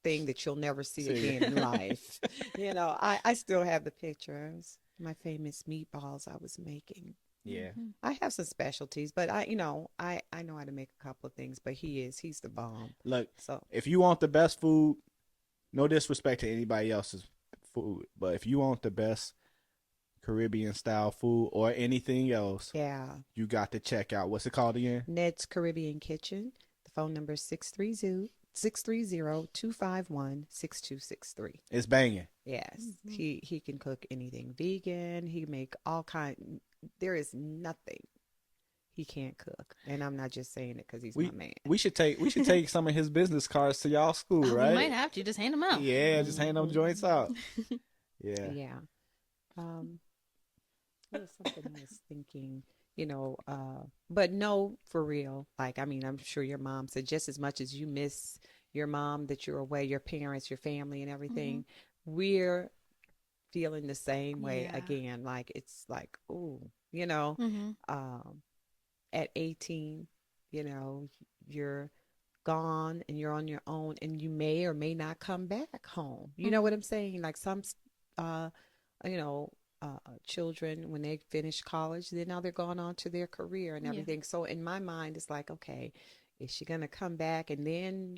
thing that you'll never see See. again in life. You know, I still have the pictures, my famous meatballs I was making. Yeah. I have some specialties, but I know how to make a couple of things, but he's the bomb. Look, So if you want the best food, no disrespect to anybody else's food, but if you want the best Caribbean style food or anything else, yeah, you got to check out, what's it called again? Ned's Caribbean Kitchen. The phone number is 630-251-6263. It's banging. Yes, he can cook anything vegan. He make all kind. There is nothing he can't cook, and I'm not just saying it because he's my man. We should take some of his business cards to y'all school, Oh, right? we might have to just hand them out. Yeah, just hand them joints out. Yeah. Yeah. What was something I was thinking, but no, for real. Like, I mean, I'm sure your mom said just as much as you miss your mom that you're away, your parents, your family, and everything, we're feeling the same way Yeah. again. Like, it's like, ooh, Mm-hmm. at 18, you're gone and you're on your own and you may or may not come back home. You know what I'm saying? Like some, uh, you know, children, when they finish college, then now they're going on to their career and Yeah. everything. So in my mind, it's like, okay, is she going to come back and then,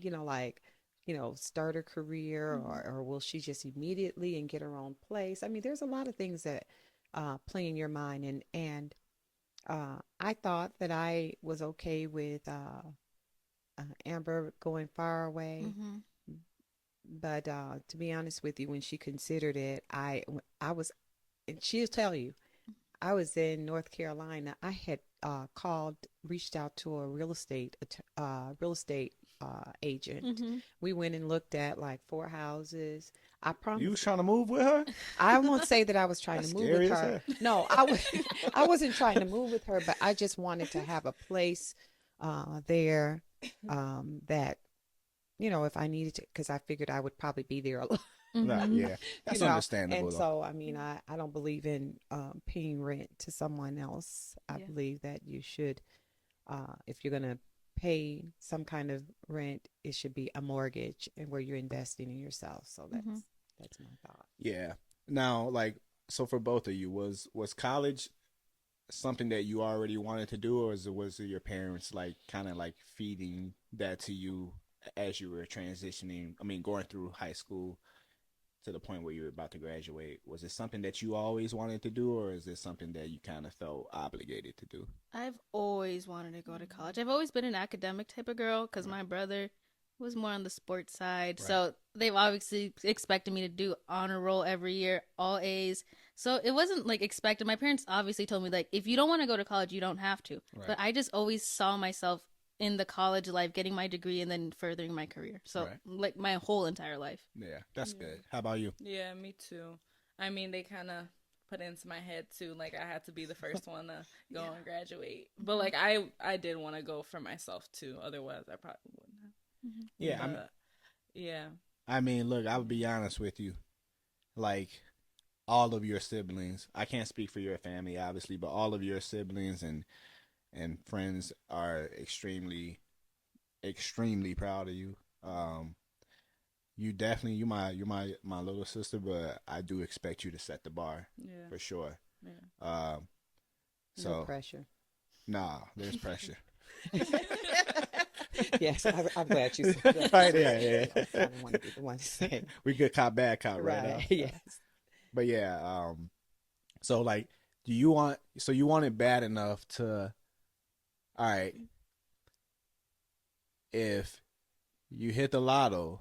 start her career or will she just immediately and get her own place? I mean, there's a lot of things that play in your mind. And I thought that I was okay with Amber going far away. Mm-hmm. But to be honest with you, when she considered it, I was, and she'll tell you, I was in North Carolina. I had reached out to a real estate agent. Mm-hmm. We went and looked at like 4 houses. I promise. You was trying to move with her? I won't say that I was trying That's to move scary with as her. hell. No, I wasn't trying to move with her, but I just wanted to have a place there that, if I needed to, because I figured I would probably be there a lot. Nah, yeah. That's you know, understandable. And though. so, I mean, I don't believe in paying rent to someone else. I Yeah. believe that you should, if you're going to pay some kind of rent, it should be a mortgage and where you're investing in yourself. So that's my thought. Yeah. Now, like, so for both of you, was college something that you already wanted to do, or was it your parents like kind of like feeding that to you as you were transitioning? I mean, going through high school to the point where you were about to graduate. Was it something that you always wanted to do, or is it something that you kind of felt obligated to do? I've always wanted to go to college. I've always been an academic type of girl because my brother was more on the sports side. Right. So they've obviously expected me to do honor roll every year, all A's. So it wasn't like expected. My parents obviously told me like, if you don't want to go to college, you don't have to. Right. But I just always saw myself in the college life, getting my degree and then furthering my career. So Right. like my whole entire life. Yeah, that's good. How about you? Yeah, me too. I mean, they kind of put into my head too, like I had to be the first one to go and graduate. But like I did want to go for myself too. Otherwise, I probably wouldn't have. Yeah, But, yeah. I mean, look, I'll be honest with you. Like, all of your siblings, I can't speak for your family, obviously, but all of your siblings and friends are extremely, extremely proud of you. You definitely, you're my little sister, but I do expect you to set the bar Yeah. for sure. Yeah. So No pressure. nah, there's pressure. Yes, I'm glad you said that. Right, yeah. I don't want to be the one to say. We good cop, bad cop, right now. Right. Yes. But yeah, so like, you want it bad enough to, all right, if you hit the lotto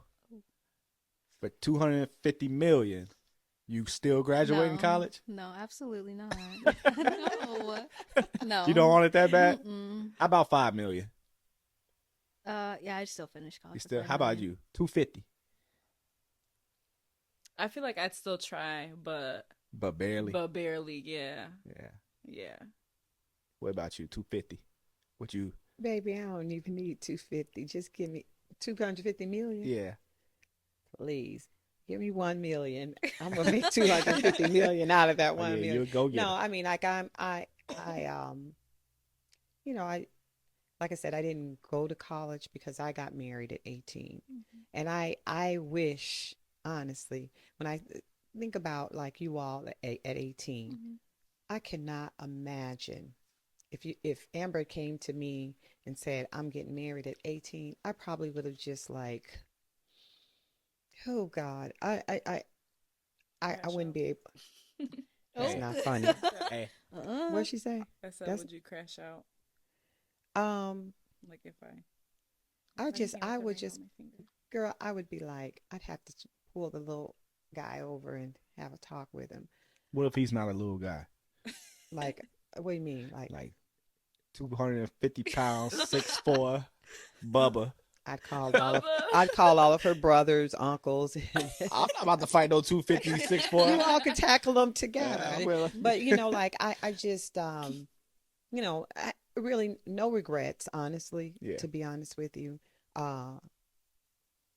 for 250 million, you still graduating No. college? No, absolutely not. No. No. You don't want it that bad? Mm-mm. How about 5 million? Yeah, I still finished college. You for still? 5 How about million. you? 250, I feel like I'd still try, but but barely. barely. Yeah. Yeah. Yeah. What about you? 250. What you? Baby, I don't even need 250. Just give me 250 million. Yeah. Please. Give me 1 million. I'm gonna make 250 million out of that Oh, 1 yeah, million. you'll go get No, it. I mean like you know, like I said, I didn't go to college because I got married at 18. And I wish, honestly, when I think about like you all at 18, Mhm. I cannot imagine if Amber came to me and said, I'm getting married at 18, I probably would have just like, oh God, I Crash wouldn't out. be able. That's Oh. Hey, not funny. hey. What'd she say? I said, That's would you crash out? um Like if I I put a would ring just on my finger. girl, I would be like, I'd have to pull the little guy over and have a talk with him. What if he's not a little guy? Like, what do you mean? Like 250 pounds, 6'4", Bubba. I'd call all of Bubba. I'd call all of her brothers, uncles, and I'm not about to fight no 250, you 6'4". all could tackle them together. I'm really- But you know, like I just you know, really no regrets, honestly, Yeah. to be honest with you. Uh,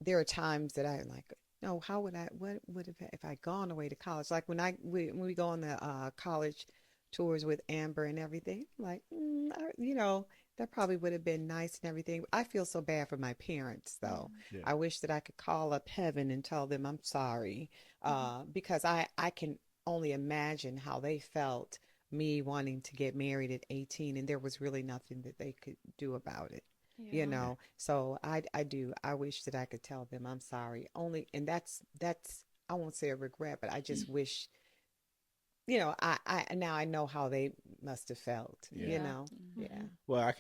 there are times that I like, no, how would what would have, if I gone away to college? Like when we go on the college tours with Amber and everything, like, you know, that probably would have been nice and everything. I feel so bad for my parents, though. Yeah. I wish that I could call up heaven and tell them I'm sorry, because I can only imagine how they felt me wanting to get married at 18 and there was really nothing that they could do about it, you Yeah. know. So I wish that I could tell them I'm sorry, only, and that's I won't say a regret, but I just wish, you know, I now I know how they must have felt, Yeah. you know. Mhm. Yeah. Well, I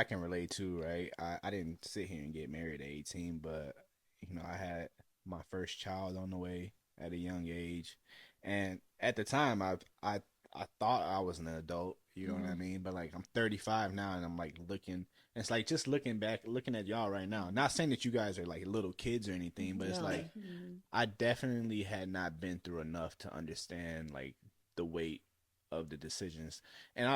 can relate too, right? I didn't sit here and get married at 18, but I had my first child on the way at a young age, and at the time, I thought I was an adult, you know what I mean? But like I'm 35 now, and I'm like looking. It's like just looking back, looking at y'all right now. Not saying that you guys are like little kids or anything, but it's No. like Mhm. I definitely had not been through enough to understand like the weight of the decisions. And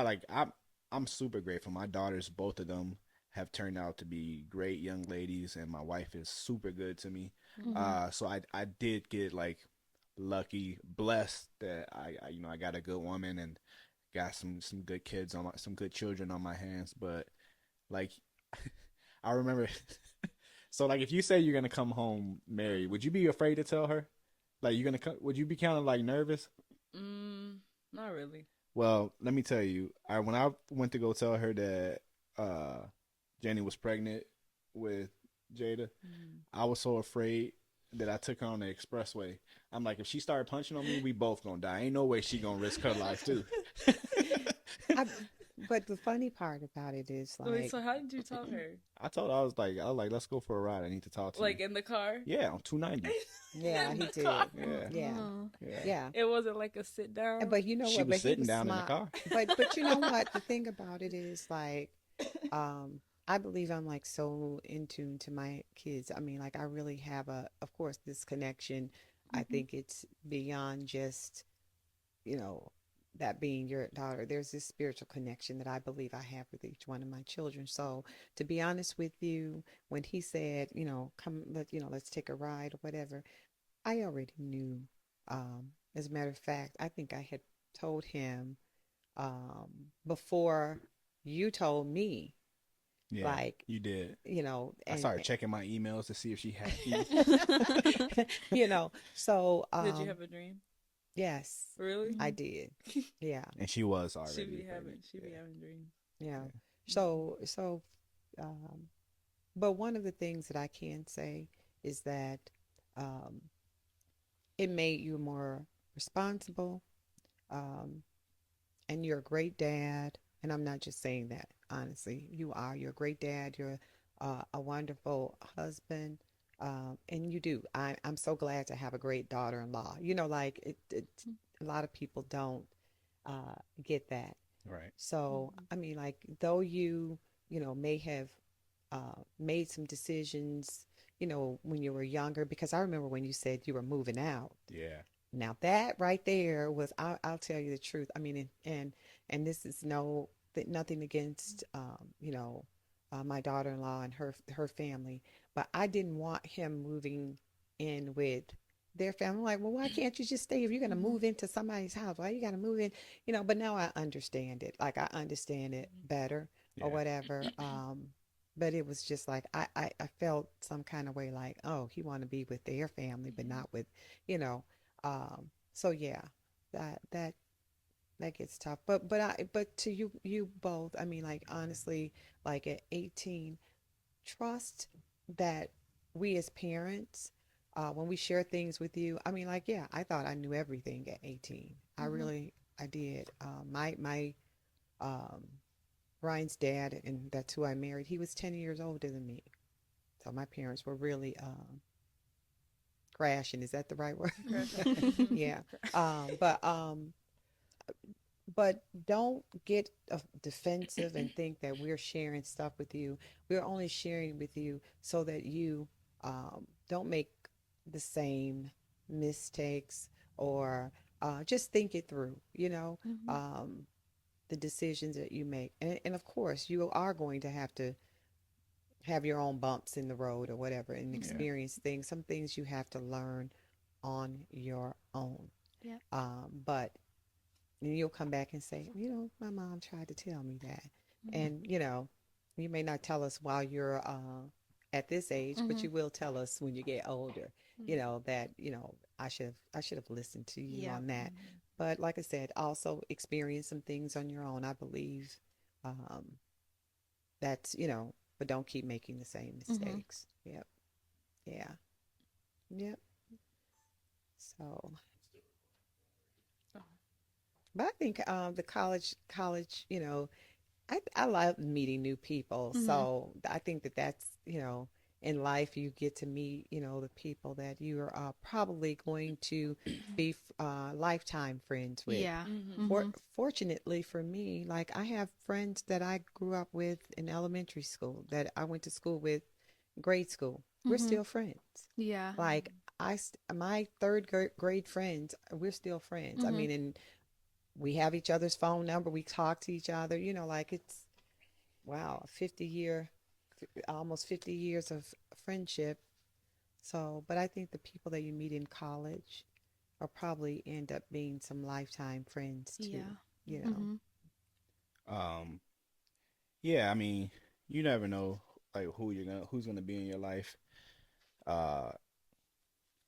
I'm super grateful. My daughters, both of them, have turned out to be great young ladies, and my wife is super good to me. So I did get like lucky, blessed that I got a good woman and got some good kids on some good children on my hands. But like I remember, so like if you say you're gonna come home married, would you be afraid to tell her? Like you're gonna come? Would you be kind of like nervous? Not really. Well, let me tell you, when I went to go tell her that Jenny was pregnant with Jada, I was so afraid that I took her on the expressway. I'm like, if she started punching on me, we both gonna die. Ain't no way she gonna risk her life too. But the funny part about it is Wait, like, so how did you tell her? I told her I was like, let's go for a ride. I need to talk to Like you. in the car? Yeah, on 290. yeah, In he the did. car. Yeah, Yeah. Oh. yeah. Yeah. It wasn't like a sit down. But you know She what? was But he sitting was down in the smart. car. But you know what? The thing about it is like, I believe I'm like so in tune to my kids. I mean, like I really have of course, this connection. I think it's beyond just, you know, that being your daughter. There's this spiritual connection that I believe I have with each one of my children. So to be honest with you, when he said, you know, come, let's take a ride or whatever, I already knew. As a matter of fact, I think I had told him before you told me, Yeah, like, you did. you know, I and started checking my emails to see if she had keys. you know, so Did you have a dream? yes, Really? I did. Yeah, And she was She already be having pregnant. she be having dreams. yeah. So, um, but one of the things that I can say is that um, it made you more responsible, um, and you're a great dad. And I'm not just saying that, honestly. You are. You're a great dad. You're a wonderful husband. And you do. I'm so glad to have a great daughter-in-law. You know, like a lot of people don't get that. Right. So, I mean, like, though you know, may have made some decisions, you know, when you were younger, because I remember when you said you were moving out. Yeah. Now that right there was, I'll tell you the truth. I mean, and this is nothing against, my daughter-in-law and her family, but I didn't want him moving in with their family. I'm like, well, why can't you just stay if you're gonna Mhm. move into somebody's house? Why you gotta move in? But now I understand it. Like I understand it better or Yeah. whatever. But it was just like I felt some kind of way like, oh, he want to be with their family, but not with, you know. So yeah, that that gets tough. But to you both, I mean, like honestly, like at 18, trust that we as parents, when we share things with you, I mean, like, yeah, I thought I knew everything at 18. Mhm. I did. My um, Ryan's dad, and that's who I married. He was 10 years older than me, so my parents were really crashing. Is that the right word? Yeah. Um, but um, but don't get defensive and think that we're sharing stuff with you. We're only sharing with you so that you don't make the same mistakes or just think it through, Mhm. um, the decisions that you make. And of course, you are going to have your own bumps in the road or whatever and Mhm. Yeah. experience things. Some things you have to learn on your own. Yeah. But and you'll come back and say, my mom tried to tell me that. Mhm. And, you may not tell us while you're at this age, but Mhm. you will tell us when you get older, Mhm. that, I should have listened to you Yeah. on that. But like I said, also experience some things on your own. I believe um, that's, but don't keep making the same Mhm. mistakes. Yep. Yeah. Yep. So, but I think the college, I love meeting new people. Mhm. So I think that's, in life you get to meet, the people that you are probably going to be lifetime friends with. Yeah. For, Mhm. fortunately for me, like I have friends that I grew up with in elementary school that I went to school with, grade school. We're Mhm. still friends. Yeah. Like my third grade friends, we're still friends. I Mhm. mean, and we have each other's phone number. We talk to each other, like it's, wow, almost 50 years of friendship. So, but I think the people that you meet in college will probably end up being some lifetime friends too, Yeah. you know. Mhm. Um, yeah, I mean, you never know like who's gonna be in your life. Uh,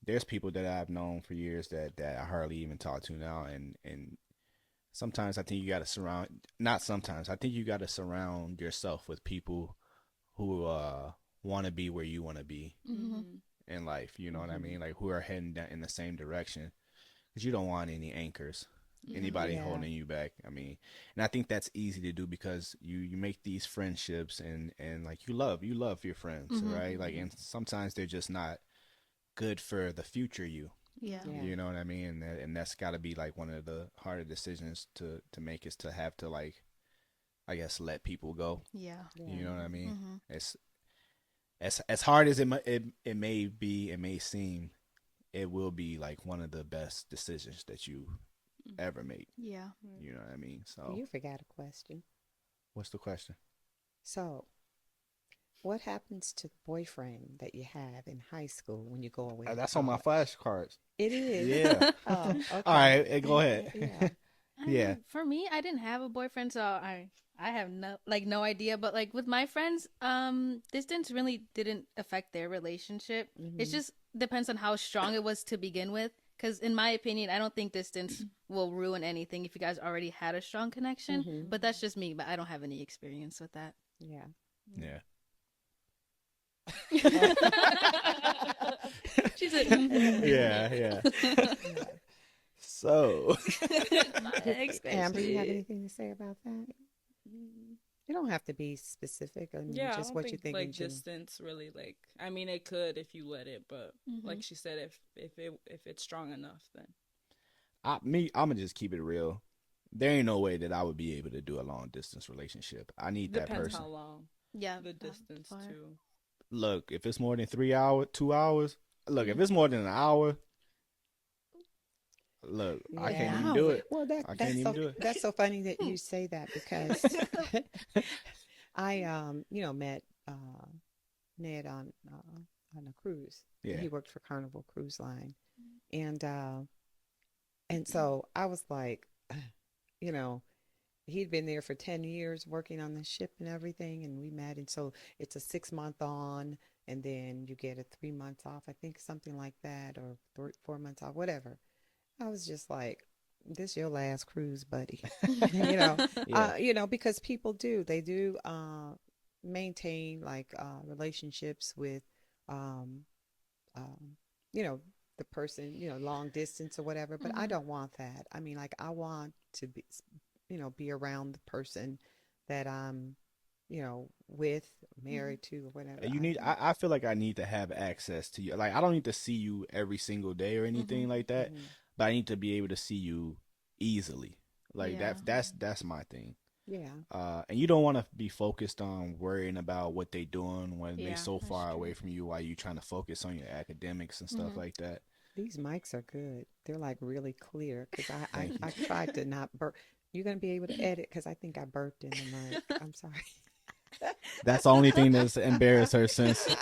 there's people that I've known for years that I hardly even talk to now, and sometimes I think you got to not sometimes, I think you got to surround yourself with people who want to be where you want to be Mhm. in life. You know what I Hmm. mean? Like who are heading down in the same direction, because you don't want any anchors, Yeah. anybody Yeah. holding you back. I mean, and I think that's easy to do because you make these friendships and like you love your friends, Mhm. right? Like, and sometimes they're just not good for the future you. Yeah. Yeah. You know what I mean? And that's got to be like one of the harder decisions to make, is to have to, like, I guess, let people go. Yeah. Yeah. You know what I mean? Mhm. It's as hard as it may be, it may seem, it will be like one of the best decisions that you ever make. Yeah. You know what I mean? So, You forgot a question. what's the question? So, what happens to the boyfriend that you have in high school when you go away to That's on my college? flashcards. It is. Yeah. Oh, All okay. right, go ahead. Yeah. I don't Yeah. know. For me, I didn't have a boyfriend, so I have no idea. But like with my friends, distance really didn't affect their relationship. It Hmm. just depends on how strong it was to begin with. Because in my opinion, I don't think distance will ruin anything if you guys already had a strong connection. Hmm. But that's just me. But I don't have any experience with that. Yeah. Yeah. She said, Yeah, yeah. Yeah. So, Next Amber, you have question. anything to say about that? You don't have to be specific. I mean, Yeah, I just don't what you think think in like general. distance really like. I mean, it could if you let it, but Mhm. like she said, if it's strong enough, then I'm gonna just keep it real. There ain't no way that I would be able to do a long distance relationship. I need that depends person. how long Yeah. the Not distance far. too. Look, if it's more than 3 hours, 2 hours. Look, if Mm. it's more than an hour, Look, I Yeah. can't even do it. Well, I can't even do it. that's so funny that you say that because I met Ned on a cruise. Yeah. He worked for Carnival Cruise Line, and so I was like, you know, he'd been there for 10 years working on the ship and everything, and we met, and so it's a 6 month on, and then you get a 3 months off, I think, something like that, or 4 months off, whatever. I was just like, this your last cruise, buddy. you know, Yeah. because people they do maintain like relationships with, um, um, you know, the person, long distance or whatever. But I Mhm. don't want that. I mean, like I want to be around the person that I'm, with, married to, or whatever. You need. I feel like I need to have access to you. Like I don't need to see you every single day or anything like that, Mhm. but I need to be able to see you easily. Like Yeah. that's my thing. Yeah. And you don't want to be focused on worrying about what they doing when they Yeah, so that's far true. away from you while you trying to focus on your academics and stuff Mhm. like that. These mics are good. They're like really clear because Thank you. I tried to not burp. You're going to be able to edit because I think I burped in the mic. I'm sorry. That's the only thing that's embarrassed her since since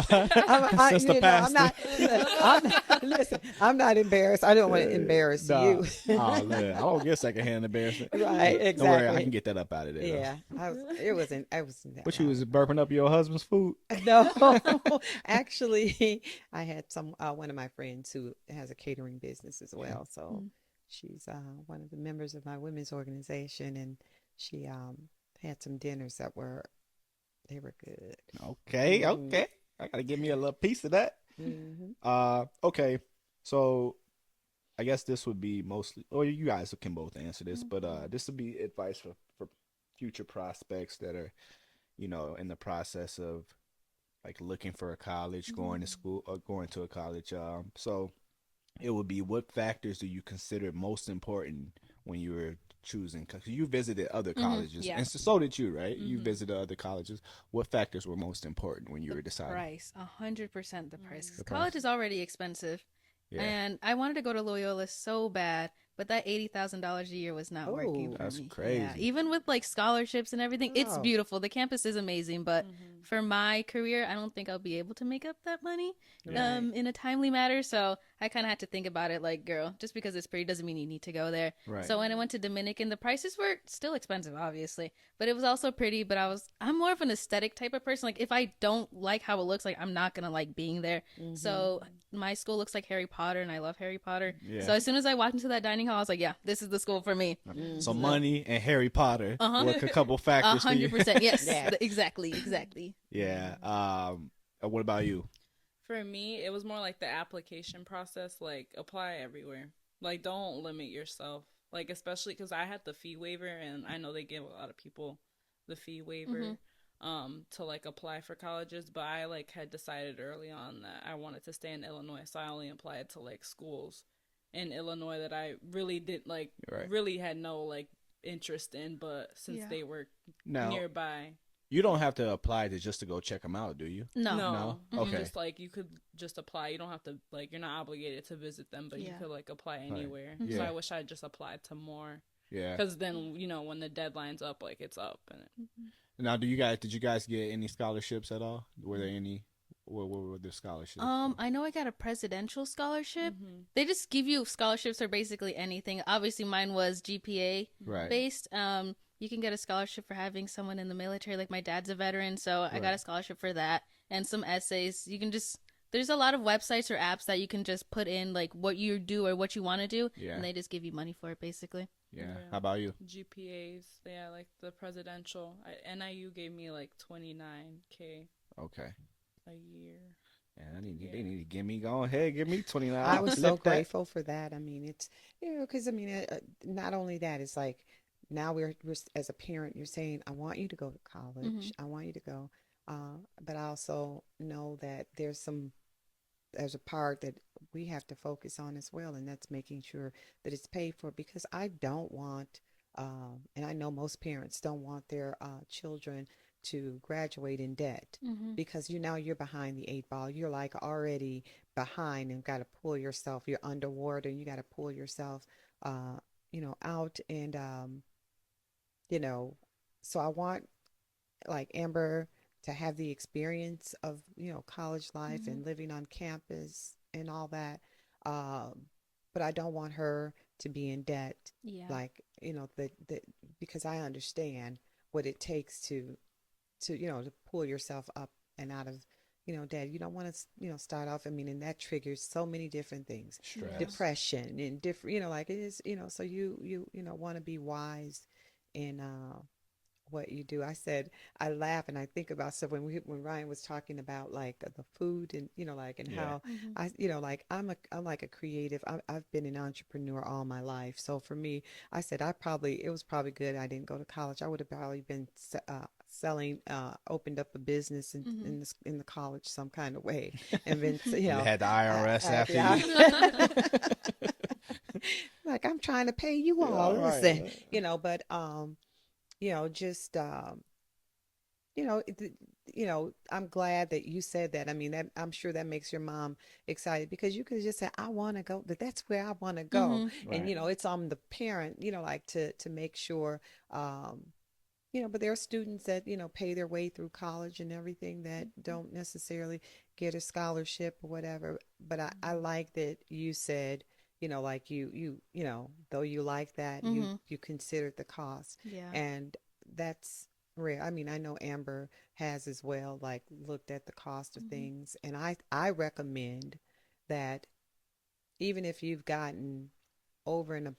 the I'm pastor. not, listen, I'm not embarrassed. I don't want to embarrass Nah. you. Oh, look, I don't get secondhand embarrassment. Right, Don't worry, I exactly. can get that up out of there. Yeah, I wasn't that But you long. was burping up your husband's food. No, actually, I had one of my friends who has a catering business as well. So Mm. she's one of the members of my women's organization, and she had some dinners they were good. Okay, Hmm. okay. I gotta give me a little piece of that. Hmm. Okay. So I guess this would be mostly, or you guys can both answer this, but this would be advice for future prospects that are, in the process of like looking for a college, going to school, or going to a college. So it would be, what factors do you consider most important when you were choosing? Because you visited other colleges, Yeah. and so did you, right? You Mhm. visited other colleges. What factors were most important when you were deciding? Price, 100% the price. 'Cause The college price. is already expensive, Yeah, and I wanted to go to Loyola so bad, but that $80,000 a year was not working Oh, for that's me. crazy. Yeah, even with like scholarships and everything, it's wow. beautiful. The campus is amazing, but Mhm. for my career, I don't think I'll be able to make up that money Yeah. Right. in a timely manner. So I kind of had to think about it. Like, girl, just because it's pretty doesn't mean you need to go there. Right. So when I went to Dominican, the prices were still expensive, obviously, but it was also pretty. But I'm more of an aesthetic type of person. Like, if I don't like how it looks, like I'm not gonna like being there. Mhm. So my school looks like Harry Potter, and I love Harry Potter. Yeah. So as soon as I walked into that dining hall, I was like, yeah, this is the school for me. So Mhm. money and Harry Potter Uh-huh. were a couple factors for you. 100%. Yes, Yeah. exactly. Yeah. What about you? For me, it was more like the application process. Like, apply everywhere. Like, don't limit yourself. Like, especially because I had the fee waiver, and I know they give a lot of people the fee waiver to like apply for colleges. But I like had decided early on that I wanted to stay in Illinois, so I only applied to like schools in Illinois that I really did like Right. really had no like interest in. But since Yeah. they were Now, nearby, you don't have to apply to just to go check them out, do you? No. no, No? Okay. just like you could just apply. You don't have to like you're not obligated to visit them, but you Yeah. could like apply anywhere. Mhm. So Yeah. I wish I just applied to more Yeah. because then when the deadline's up, like it's up. And Now, did you guys get any scholarships at all? Were there any? What were the scholarships? I know I got a presidential scholarship. Mhm. They just give you scholarships for basically anything. Obviously, mine was GPA Right. based. You can get a scholarship for having someone in the military. Like my dad's a veteran, so I got Right. a scholarship for that and some essays. There's a lot of websites or apps that you can just put in like what you do or what you want to do, Yeah. and they just give you money for it, basically. Yeah. Yeah. How about you? GPAs, yeah, like the presidential. NIU gave me like 29K Okay. a year. Yeah, they Yeah. need to give me, go ahead, give me 29. I I'll was so flip that. grateful for that. I mean, it's because I mean, not only that, it's like now we're as a parent, you're saying, I want you to go to college. I want you to go, but I also know that there's a part that we have to focus on as well, and that's making sure that it's paid for. Because I don't want, and I know most parents don't want their children to graduate in debt Mm-hmm. because you now you're behind the eight ball. You're like already behind and got to pull yourself. You're underwater. You got to pull yourself, uh, out and you know. So I want like Amber to have the experience of college life Mm-hmm. and living on campus and all that. Um, but I don't want her to be in debt, Yeah. like the because I understand what it takes to pull yourself up and out of debt. You don't want to start off. I mean, and that triggers so many different things, Yeah. Stress. depression and different. Like it is. So you want to be wise in what you do. I said I laugh and I think about stuff when Ryan was talking about like the food and like and Yeah. how Mm-hmm. I like I'm like a creative. I've been an entrepreneur all my life. So for me, I said it was probably good I didn't go to college. I would have probably been selling, opened up a business Mm-hmm. in the college some kind of way, and been You had the IRS after yeah. you. Like I'm trying to pay you Yeah, all. all right. Listen, but just you know, it, I'm glad that you said that. I mean, that I'm sure that makes your mom excited because you could just say, "I want to go," but that's where I want to go. Mm-hmm. And Right. it's on the parent, like to make sure, but there are students that pay their way through college and everything that don't necessarily get a scholarship or whatever. But I like that you said, like though you like that, Mm-hmm. you considered the cost, Yeah. and that's rare. I mean, I know Amber has as well, like looked at the cost of Mm-hmm. things, and I recommend that even if you've gotten over and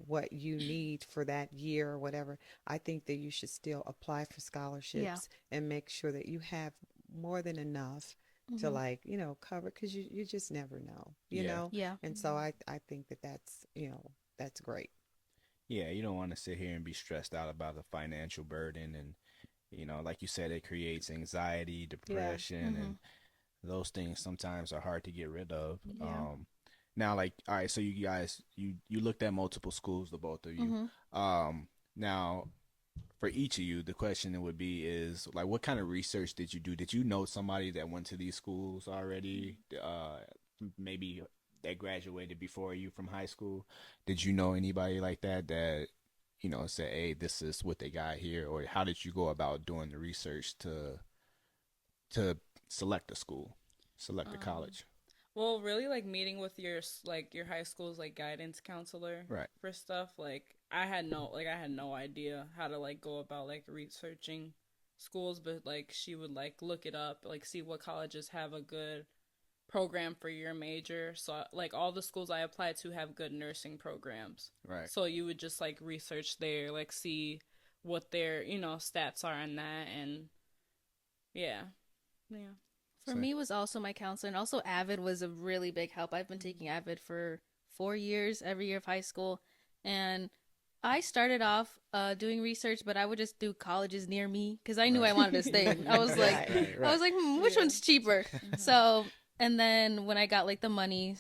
what you need for that year or whatever, I think that you should still apply for Yeah. scholarships and make sure that you have more than enough to Mm-hmm. like cover, because you just never know, Yeah. Yeah. and so I think that that's great. Yeah, you don't want to sit here and be stressed out about the financial burden and like you said, it creates anxiety, Yeah. depression, Mm-hmm. and those things sometimes are hard to get rid of. Yeah. Now, like, all right, so you guys, you looked at multiple schools, the both of you. Mm-hmm. Now, for each of you, the question would be is like, what kind of research did you do? Did you know somebody that went to these schools already? Maybe that graduated before you from high school. Did you know anybody like that say, hey, this is what they got here, or how did you go about doing the research to select a school, select a Um, college? well, really, like meeting with your high school's like guidance counselor Right. for stuff. Like I had no idea how to like go about like researching schools, but like she would like look it up, like see what colleges have a good program for your major. So like all the schools I applied to have good nursing programs. Right. So you would just like research there, like see what their, stats are in that and yeah. Yeah. For So, me, it was also my counselor, and also Avid was a really big help. I've been taking Avid for 4 years, every year of high school, and I started off doing research, but I would just do colleges near me because I knew I right. wanted to stay. I was like, Right. Right. I Right. was like, which Yeah. one's cheaper? Mhm. So, and then when I got like the money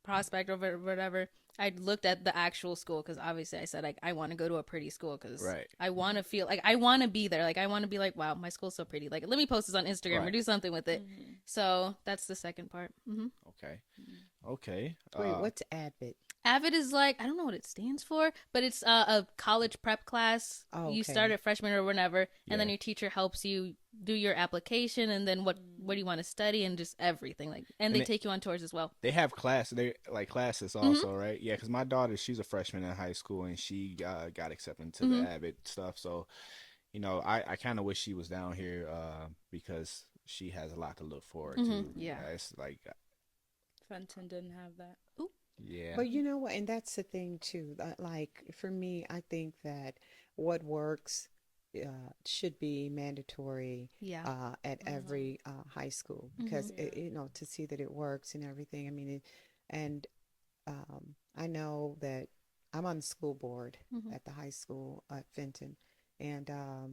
prospect or whatever, I looked at the actual school because obviously I said like I want to go to a pretty school because Right. I want to feel like I want to be there. Like I want to be like, wow, my school's so pretty. Like let me post this on Instagram or Right. do something with it. Mhm. So that's the second part. Okay. Okay. Wait, what's Advent? Avid is like I don't know what it stands for, but it's a college prep class. Oh, You okay. start at freshman or whenever, and then Yeah. your teacher helps you do your application and then what do you want to study and just everything like. And they it- take you on tours as well. They have they like classes also, right? Yeah, because my daughter, she's a freshman in high school and she got accepted into the Avid stuff. So, I kind of wish she was down here because she has a lot to look forward to. Yeah. It's like, Fenton didn't have that. yeah, But you know what? And that's the thing too. Like for me, I think that what works should be mandatory Yeah. at every high school because to see that it works and everything. I mean, and I know that I'm on the school board at the high school at Fenton, and I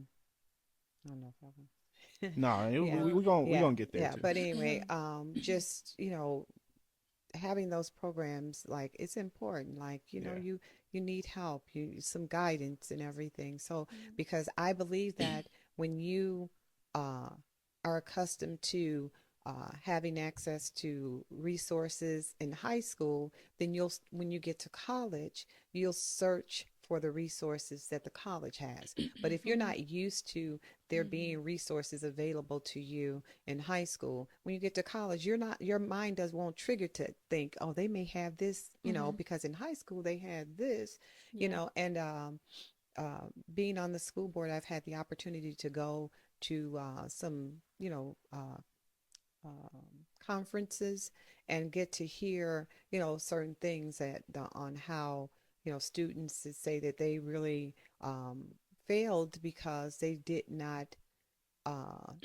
don't know if I want. no, Yeah. we gonna get there Yeah, too. but anyway, just having those programs, like it's important, like Yeah. you need help, you some guidance and everything. So because I believe that when you are accustomed to having access to resources in high school, then when you get to college, you'll search for the resources that the college has. But if you're not used to there being resources available to you in high school, when you get to college, your mind won't trigger to think, oh, they may have this, because in high school they had this, and being on the school board, I've had the opportunity to go to some, conferences and get to hear, certain things on how, students say that they really failed because they did not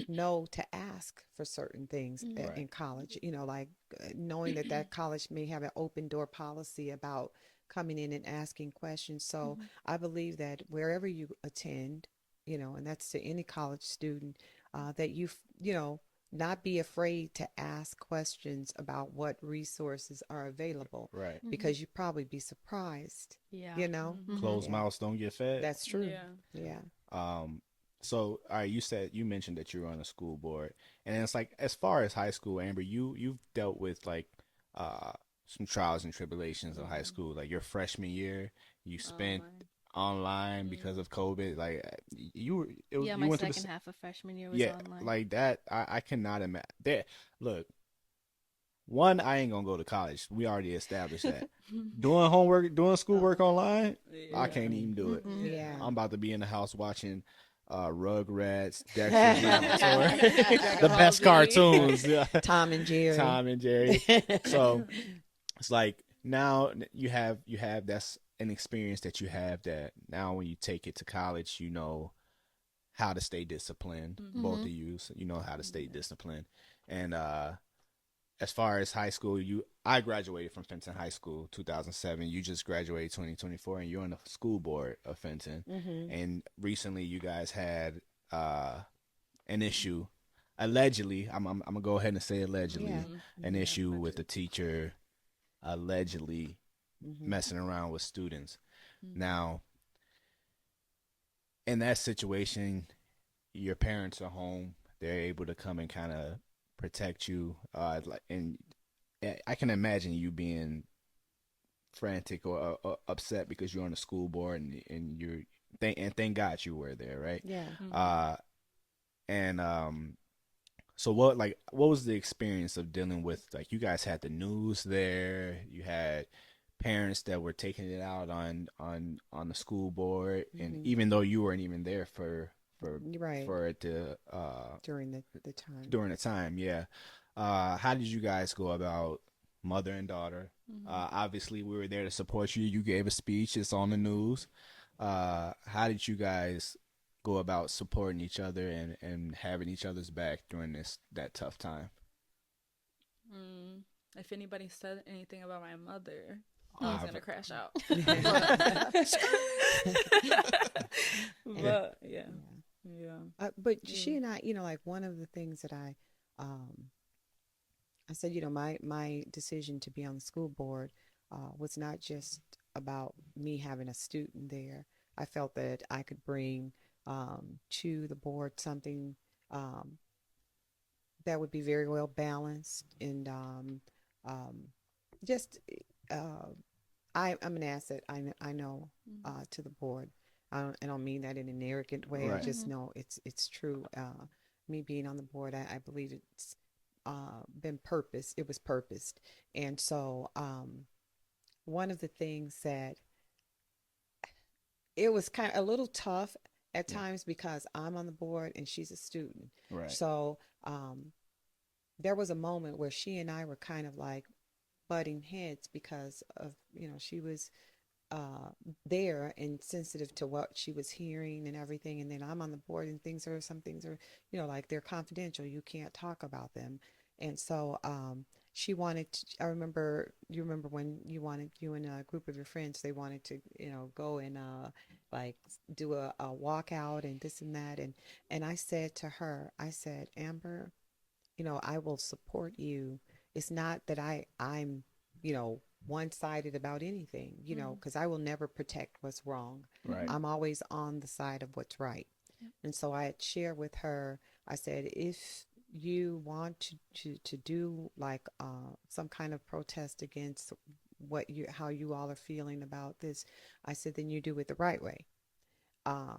know to ask for certain things in college, like knowing that college may have an open door policy about coming in and asking questions. So I believe that wherever you attend, and that's to any college student, that not be afraid to ask questions about what resources are available, Right. because you'd probably be surprised. Yeah. Closed Yeah. mouths don't get fed. That's true. Yeah. Yeah. So, all right, you mentioned that you were on a school board, and it's like, as far as high school, Amber, you've dealt with like some trials and tribulations of high school. Like your freshman year, you spent online because of COVID. Like Yeah, my second half of freshman year was online. like that. I cannot imagine that. Look, one, I ain't gonna go to college. We already established that. Doing homework, doing schoolwork online, I can't even do it. Yeah. I'm about to be in the house watching Rugrats, Dexter's Laboratory, the best cartoons. Yeah. Tom and Jerry. Tom and Jerry. So it's like now you have that's an experience that you have, that now when you take it to college, you know how to stay disciplined. Both of you, so you know how to stay disciplined. And as far as high school, I graduated from Fenton High School 2007. You just graduated 2024, and you're on the school board of Fenton. And recently, you guys had an issue, allegedly. I'm gonna go ahead and say allegedly, an issue with a teacher allegedly messing around with students. Now, in that situation, your parents are home. They're able to come and kind of protect you, and I can imagine you being frantic or upset because you're on the school board, and thank God you were there, right? Yeah. So what was the experience of dealing with, like, you guys had the news there, you had parents that were taking it out on the school board, and even though you weren't even there for it to during the time. During the time, yeah. How did you guys go about, mother and daughter? Obviously, we were there to support you. You gave a speech. It's on the news. How did you guys go about supporting each other and having each other's back during that tough time? If anybody said anything about my mother, I was gonna crash out. But yeah. But she and I, like one of the things that I said, my decision to be on the school board was not just about me having a student there. I felt that I could bring to the board something that would be very well balanced, and just I'm an asset. I know to the board. I don't mean that in an arrogant way. Right. I just know it's true. Me being on the board, I believe it's been purposed. It was purposed, and so one of the things that it was kind of a little tough at times, because I'm on the board and she's a student. Right. So there was a moment where she and I were kind of like butting heads because of, she was there and sensitive to what she was hearing and everything. And then I'm on the board, and some things are, like they're confidential. You can't talk about them. And so she wanted to, you remember when you and a group of your friends, they wanted to, go and like do a walkout and this and that. And I said to her, Amber, I will support you. It's not that I'm, one-sided about anything, because I will never protect what's wrong. Right. I'm always on the side of what's right. And so I had shared with her, I said, if you want to do like some kind of protest against how you all are feeling about this, I said, then you do it the right way. Uh,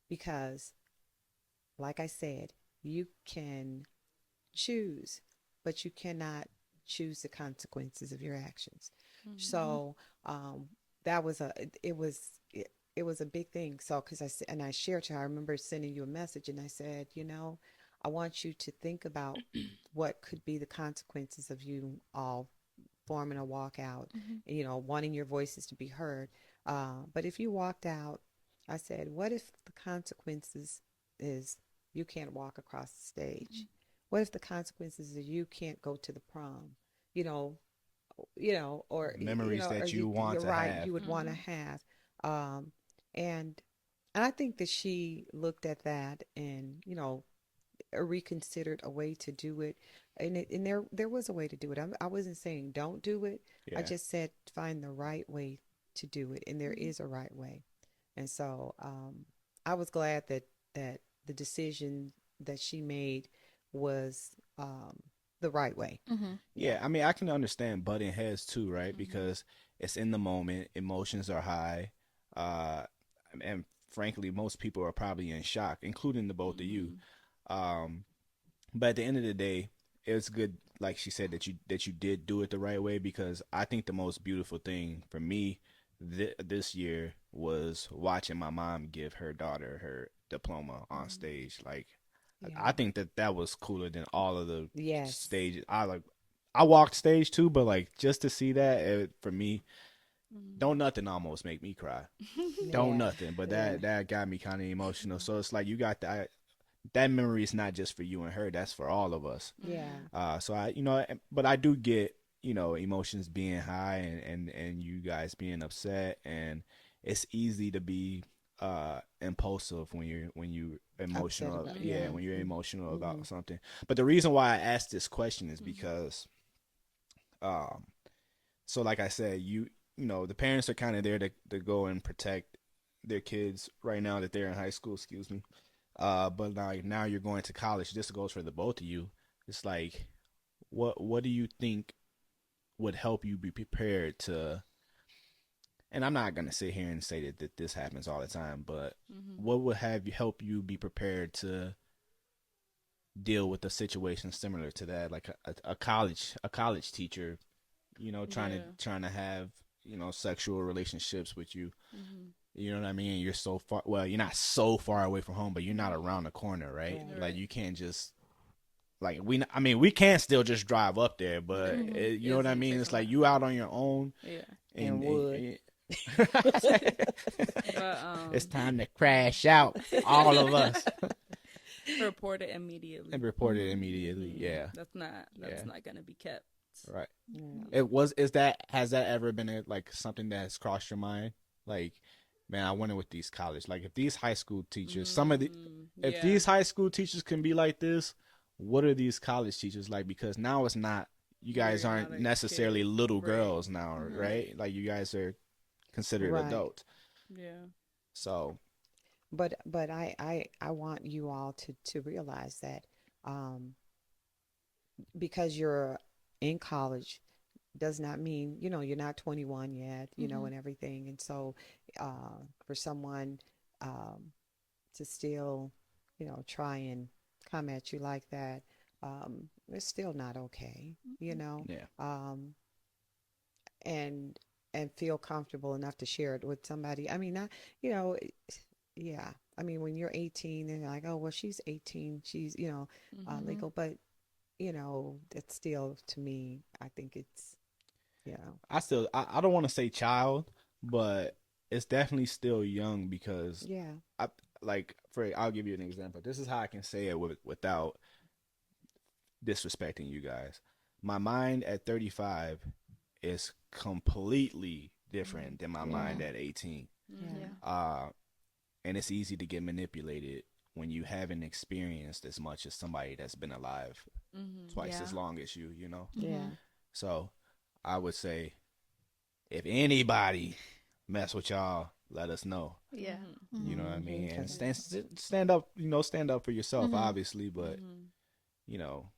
because, like I said, you can choose, but you cannot choose the consequences of your actions. Mm-hmm. So that was it was a big thing. So because I shared to her, I remember sending you a message, and I said, I want you to think about what could be the consequences of you all forming a walkout, Mhm. wanting your voices to be heard. But if you walked out, I said, what if the consequences is you can't walk across the stage? What if the consequences is you can't go to the prom? You know, or Memories or that you you're want to right, have. you would want to Mm-hmm. have. Um, and and I think that she looked at that and reconsidered a way to do it, and there was a way to do it. I wasn't saying don't do it. I Yeah. just said find the right way to do it, and there is a right way. And so I was glad that the decision that she made was the right way. Mhm. Yeah. Yeah, I mean, I can understand butting heads too, right? Mm-hmm. Because it's in the moment, emotions are high, uh, and frankly, most people are probably in shock, including the both of you. Mm-hmm. Um, but at the end of the day, it's good, like she said, that you did do it the right way. Because I think the most beautiful thing for me this year was watching my mom give her daughter her diploma on stage. Like, Yeah. I think that was cooler than all of the Yes. stages. I walked stage too, but like just to see that for me, don't nothing almost make me cry. Don't Yeah. nothing, but Yeah. that got me kind of emotional. So it's like you got that memory is not just for you and her; that's for all of us. Yeah. Mm-hmm. So but I do get emotions being high and you guys being upset, and it's easy to be impulsive when you Upset emotional. about, Yeah, yeah. when you're emotional Mm-hmm. about something. But the reason why I asked this question is Mm-hmm. because um so like I said, the parents are kind of there to go and protect their kids right now that they're in high school, excuse me. But now you're going to college. This goes for the both of you. It's like, what do you think would help you be prepared to? And I'm not gonna sit here and say that this happens all the time, but Mm-hmm. what would have you help you be prepared to deal with a situation similar to that, like a college teacher, Yeah. trying to have sexual relationships with you. Mm-hmm. You know what I mean? You're so far. Well, you're not so far away from home, but you're not around the corner, right? Right. Like Right. you can't just like I mean, we can still just drive up there, but Right. Mhm. you know It's what I gonna mean? take It's a like lot. you out on your own, Yeah. And and, would. But it's time to crash out, all of us, report it immediately. and report it Mhm. immediately. Mhm. Yeah, That's yeah, not gonna be kept. right. Yeah. It was. Is that has that ever been like something that has crossed your mind? Like, man, I wonder with these college, like if these high school teachers, if Yeah. these high school teachers can be like this, what are these college teachers like? Because now it's not. You guys You're aren't not a necessarily kid. little Right. girls now, Mhm. right? Like you guys are considered Right. adults. Yeah. So But I want you all to realize that um, because you're in college does not mean you're not 21 yet, Mhm. and everything. And so for someone um, to still try and come at you like that, it's still not okay, yeah, um, and feel comfortable enough to share it with somebody. I mean, not, you know, yeah. I mean, when you're 18, and like, oh, well, she's 18, she's, Mhm. Mhm. legal, but it's still, to me, I think it's, you know, I don't want to say child, but it's definitely still young because yeah. I I'll give you an example. This is how I can say it without disrespecting you guys. My mind at 35 is completely different than my Yeah. mind at 18. Yeah. Mhm. Uh, and it's easy to get manipulated when you haven't experienced as much as somebody that's been alive Mhm. twice Yeah. as long as you. Yeah. Mhm. So I would say if anybody mess with y'all, let us know. Yeah. You know what I mean? And Okay. stand up, stand up for yourself, Mhm. obviously, but Mm-hmm. you know,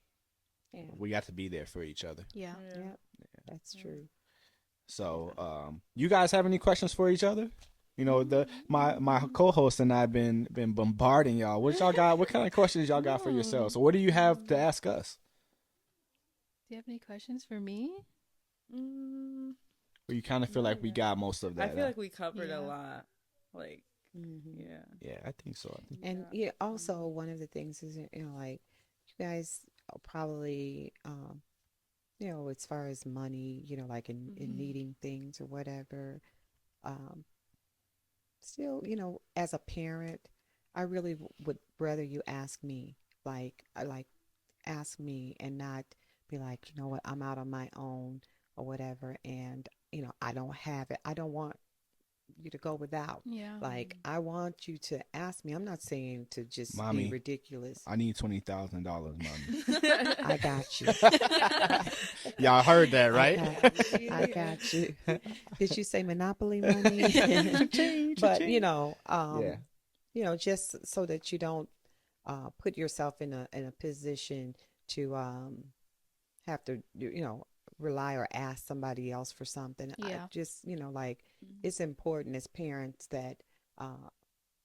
Yeah. we got to be there for each other. Yeah. Yeah. That's true. So, you guys have any questions for each other? You know, the my co-host and I've been bombarding y'all. What y'all got? What kind of questions y'all got for yourselves? So, what do you have to ask us? Do you have any questions for me? Mm, Or you kind of feel like we got most of I that? feel like we covered Yeah. a lot. Like, Hmm. yeah. Yeah, I think so. And yeah, also one of the things is, like, you guys are probably, as far as money, like in needing things or whatever, um, still, as a parent, I really would rather you ask me, like ask me and not be like, you know what, I'm out on my own or whatever, and I don't have it. I don't want you to go without. Yeah. Like, I want you to ask me. I'm not saying to just be Mommy, ridiculous. I need $20,000, mommy. I got you. Y'all heard that, right? I got you. Did you say Monopoly money? But Yeah. just so that you don't put yourself in a position to have to rely or ask somebody else for something. I Yeah. just like, it's important as parents that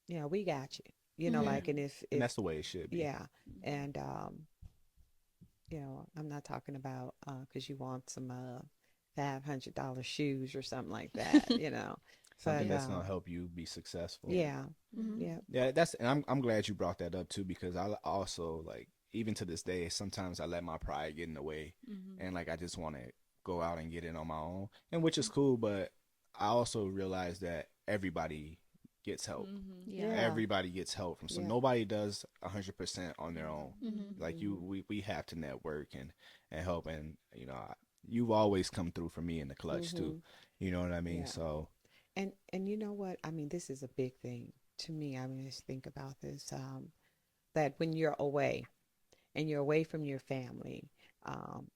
we got you. Like, and if And that's the way it should be. yeah, and I'm not talking about because you want some $500 shoes or something like that, Something but that's gonna help you be successful. yeah, Mhm. yeah. Yeah, and I'm glad you brought that up too, because I also, like, even to this day, sometimes I let my pride get in the way, and like I just want to go out and get it on my own, and which is cool, but I also realize that everybody gets help. Yeah. Yeah. Everybody gets help from, so Yeah. nobody does 100% on their own. Mhm. Like we have to network and help, and you've always come through for me in the clutch too. You know what I mean? Yeah. So And you know what? I mean, this is a big thing to me. I mean, just think about this, that when you're away and you're away from your family,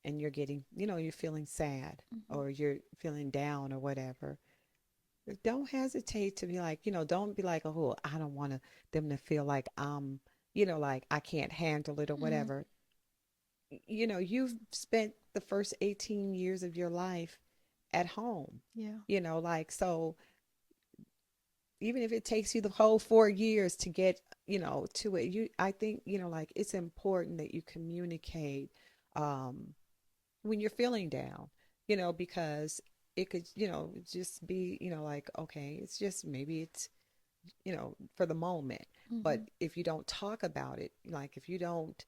and you're getting, you're feeling sad or you're feeling down or whatever, don't hesitate to be like, don't be like, oh, I don't want them to feel like like I can't handle it or whatever. You've spent the first 18 years of your life at home, Yeah. like, so even if it takes you the whole 4 years to get, to it, I think, like, it's important that you communicate, um, when you're feeling down, because it could, just be, like, okay, it's just, maybe it's, for the moment. But if you don't talk about it, like, if you don't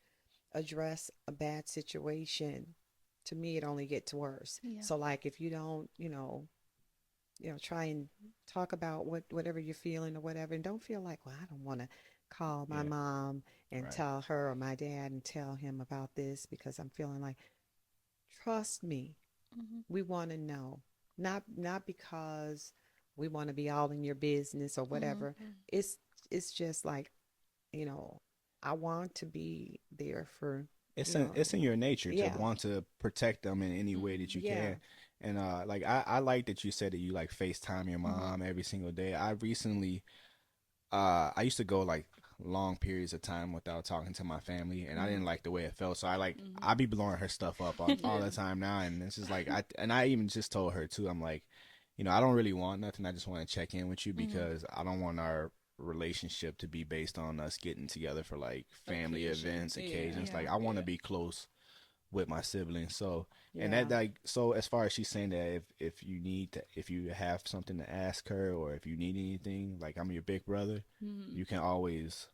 address a bad situation, to me, it only gets worse. Yeah. So, like, if you don't, try and talk about whatever you're feeling or whatever, and don't feel like, well, I don't want to call my Yeah. mom and Right. tell her, or my dad and tell him about this because I'm feeling like, trust me, we want to know, not because we want to be all in your business or whatever. It's just like, you know, I want to be there for, it's in your nature to yeah, want to protect them in any way that you yeah. can. And like I like that you said that you like FaceTime your mom every single day. I recently I used to go like long periods of time without talking to my family, and I didn't like the way it felt. So I be blowing her stuff up all the time now, and it's just like I even just told her too. I'm like, I don't really want nothing. I just want to check in with you because I don't want our relationship to be based on us getting together for like family events, occasions. Yeah. Like I want to be close with my siblings. So and Yeah. that, like, so as far as she's saying that if you need to, if you have something to ask her, or if you need anything, like, I'm your big brother, you can always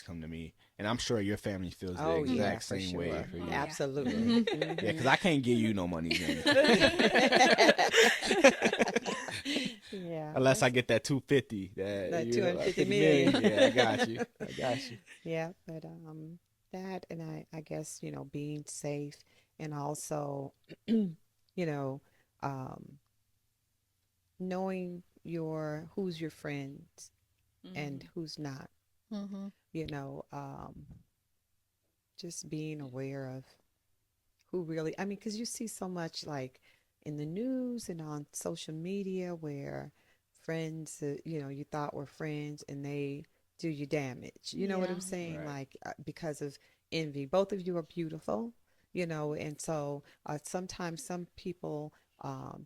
come to me, and I'm sure your family feels the Oh yeah, exact for same way sure. for you. Absolutely. Yeah, because I can't give you no money, Jenny. Yeah. Unless I get that 250, That you know, 250 50 million. Yeah, I got you. I got you. Yeah, but that, and I guess, being safe, and also you know um knowing who's your friends and who's not, Mm-hmm. you know um just being aware of who really, I mean, because you see so much, like, in the news and on social media, where friends that, you thought were friends and they do you damage. You know what I'm Yeah. saying? Right. Like, because of envy. Both of you are beautiful, and so sometimes some people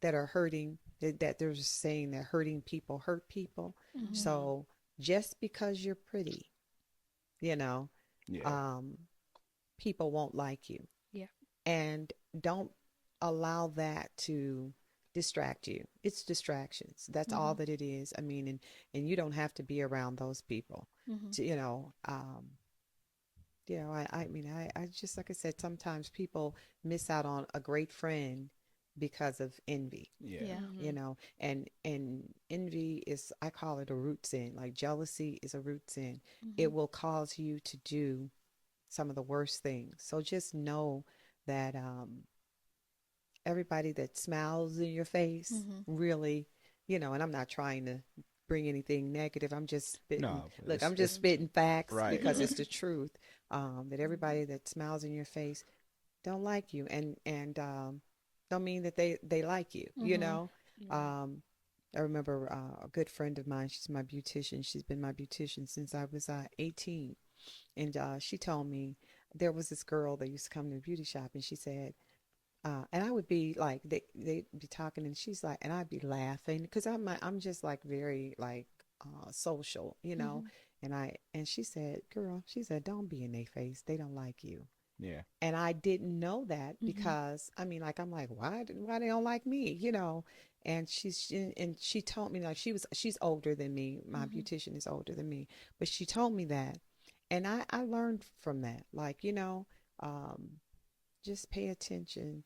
that are hurting, that they're just saying that hurting people hurt people. Mhm. So just because you're pretty, you know, Yeah. um, people won't like you. Yeah. And don't allow that to distract you. It's distractions. That's all Mhm. that it is. I mean, and you don't have to be around those people Mhm. to, I mean, I just, like I said, sometimes people miss out on a great friend because of envy, Yeah. Yeah. and envy is, I call it a root sin. Like jealousy is a root sin. It Mhm. will cause you to do some of the worst things. So just know that everybody that smiles in your face Mhm. really, and I'm not trying to bring anything negative. I'm just spitting. No, Look, I'm just it's spitting facts right. because it's the truth. That everybody that smiles in your face don't like you, and don't mean that they like you. Mhm. Um, I remember a good friend of mine. She's my beautician. She's been my beautician since I was 18, and she told me there was this girl that used to come to the beauty shop, and she said, and I would be like, they'd be talking, and she's like, and I'd be laughing because I'm just like very like social, Mhm. and she said, girl, she said, don't be in their face. They don't like you. Yeah. And I didn't know that Mhm. because I mean, like, I'm like, why they don't like me? And she told me, like, she's older than me. My Mhm. beautician is older than me, but she told me that, and I learned from that, like, um, just pay attention.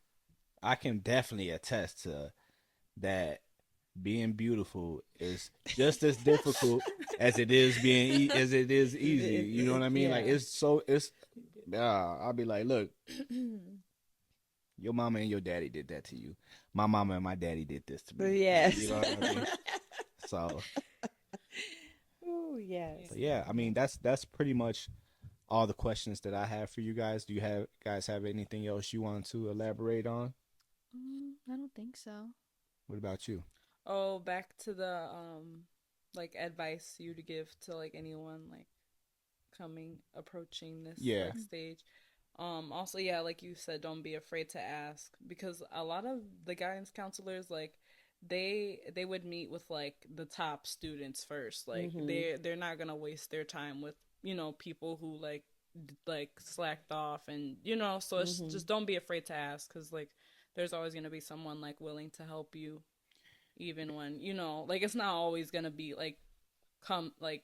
I can definitely attest to that. Being beautiful is just as difficult as it is as it is easy. You know what I mean? Like, Yeah. it's. I'll be like, look, your mama and your daddy did that to you. My mama and my daddy did this to But me. You yes. know what I mean? So, Oh, yes. but yeah, I mean, that's pretty much all the questions that I have for you guys. Do you guys have anything else you want to elaborate on? I don't think so. What about you? Oh, back to the like advice you to give to like anyone like approaching this Yeah. like stage. Also, yeah, like you said, don't be afraid to ask, because a lot of the guidance counselors, like, they would meet with like the top students first. Like, Mm-hmm. they're not gonna waste their time with, people who like slacked off, and so it's Mm-hmm. just, don't be afraid to ask, because like there's always gonna be someone like willing to help you, even when, like, it's not always gonna be like, come like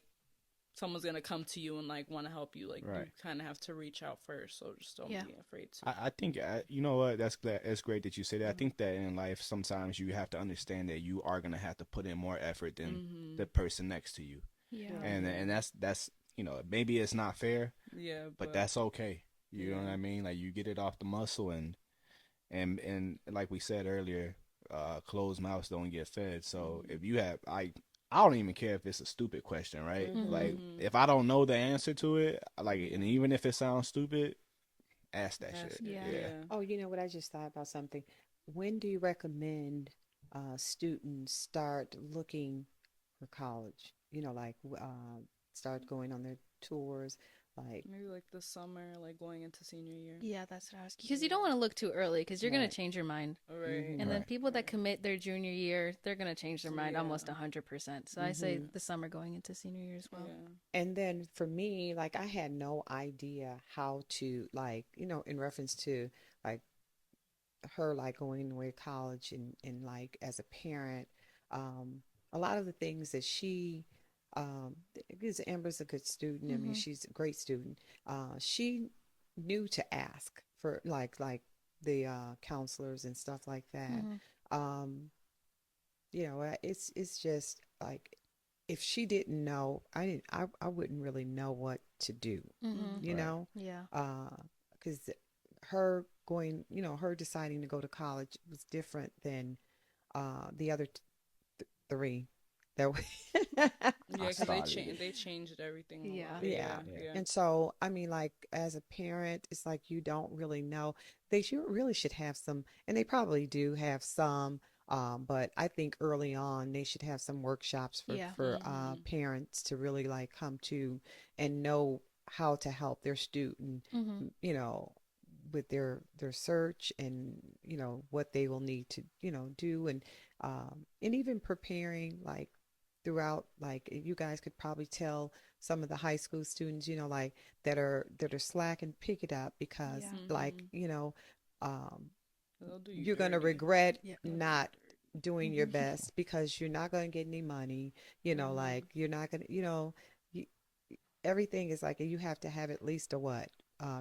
someone's gonna come to you and like want to help you. Like, you Right. kind of have to reach out first, so just don't Yeah. be afraid to. I think you know what, that's great that you say that. I Mhm. think that in life sometimes you have to understand that you are gonna have to put in more effort than the Mhm. person next to you, Yeah. and Yeah. that's maybe it's not fair, Yeah, but but that's okay. You know what yeah. I mean? Like, you get it off the muscle, and like we said earlier, closed mouths don't get fed. So Mhm. if you have, I don't even care if it's a stupid question, right? Mm-hmm. Like, Mhm. if I don't know the answer to it, like, and even if it sounds stupid, ask that shit. Ask it. Yeah. Yeah. Yeah. Oh, you know what? I just thought about something. When do you recommend students start looking for college? Like start going on their tours, like, Maybe like the summer, like going into senior year. Yeah, that's what I was. Because you don't want to look too early, because you're gonna right. change your mind. Right. And Mm-hmm. then Right. people that Right. commit their junior year, they're gonna change their mind Yeah. almost 100%. So I say Mm-hmm. the summer going into senior year as well. Yeah. And then for me, like, I had no idea how to, like, in reference to like her, like, going away to college, and like, as a parent, um, a lot of the things that because Amber's a good student. I mean, Mm-hmm. she's a great student. She knew to ask for, like the counselors and stuff like that. Mm-hmm. Um, it's just like, if she didn't know, I wouldn't really know what to do, Mm-hmm. Mhm. you Right. know, Yeah. because her going, her deciding to go to college was different than the other three that Yeah, I because started it. they changed everything a Yeah. lot. yeah. Yeah. Yeah. Yeah. And so, I mean, like, as a parent, it's like, you don't really know. They should really should have some, and they probably do have some But I think early on they should have some workshops for Yeah. parents to really like come to and know how to help their student, Mm-hmm. you know, with their search, and what they will need to do, and even preparing like throughout, like you guys could probably tell some of the high school students, like that are slack, and pick it up, because Yeah. like Mhm. um They'll do you you're going to dirty. regret Yeah. They'll do you not dirty. doing your best, because you're not going to get any money, Mhm. like you're not going to, you, everything is like you have to have at least a what,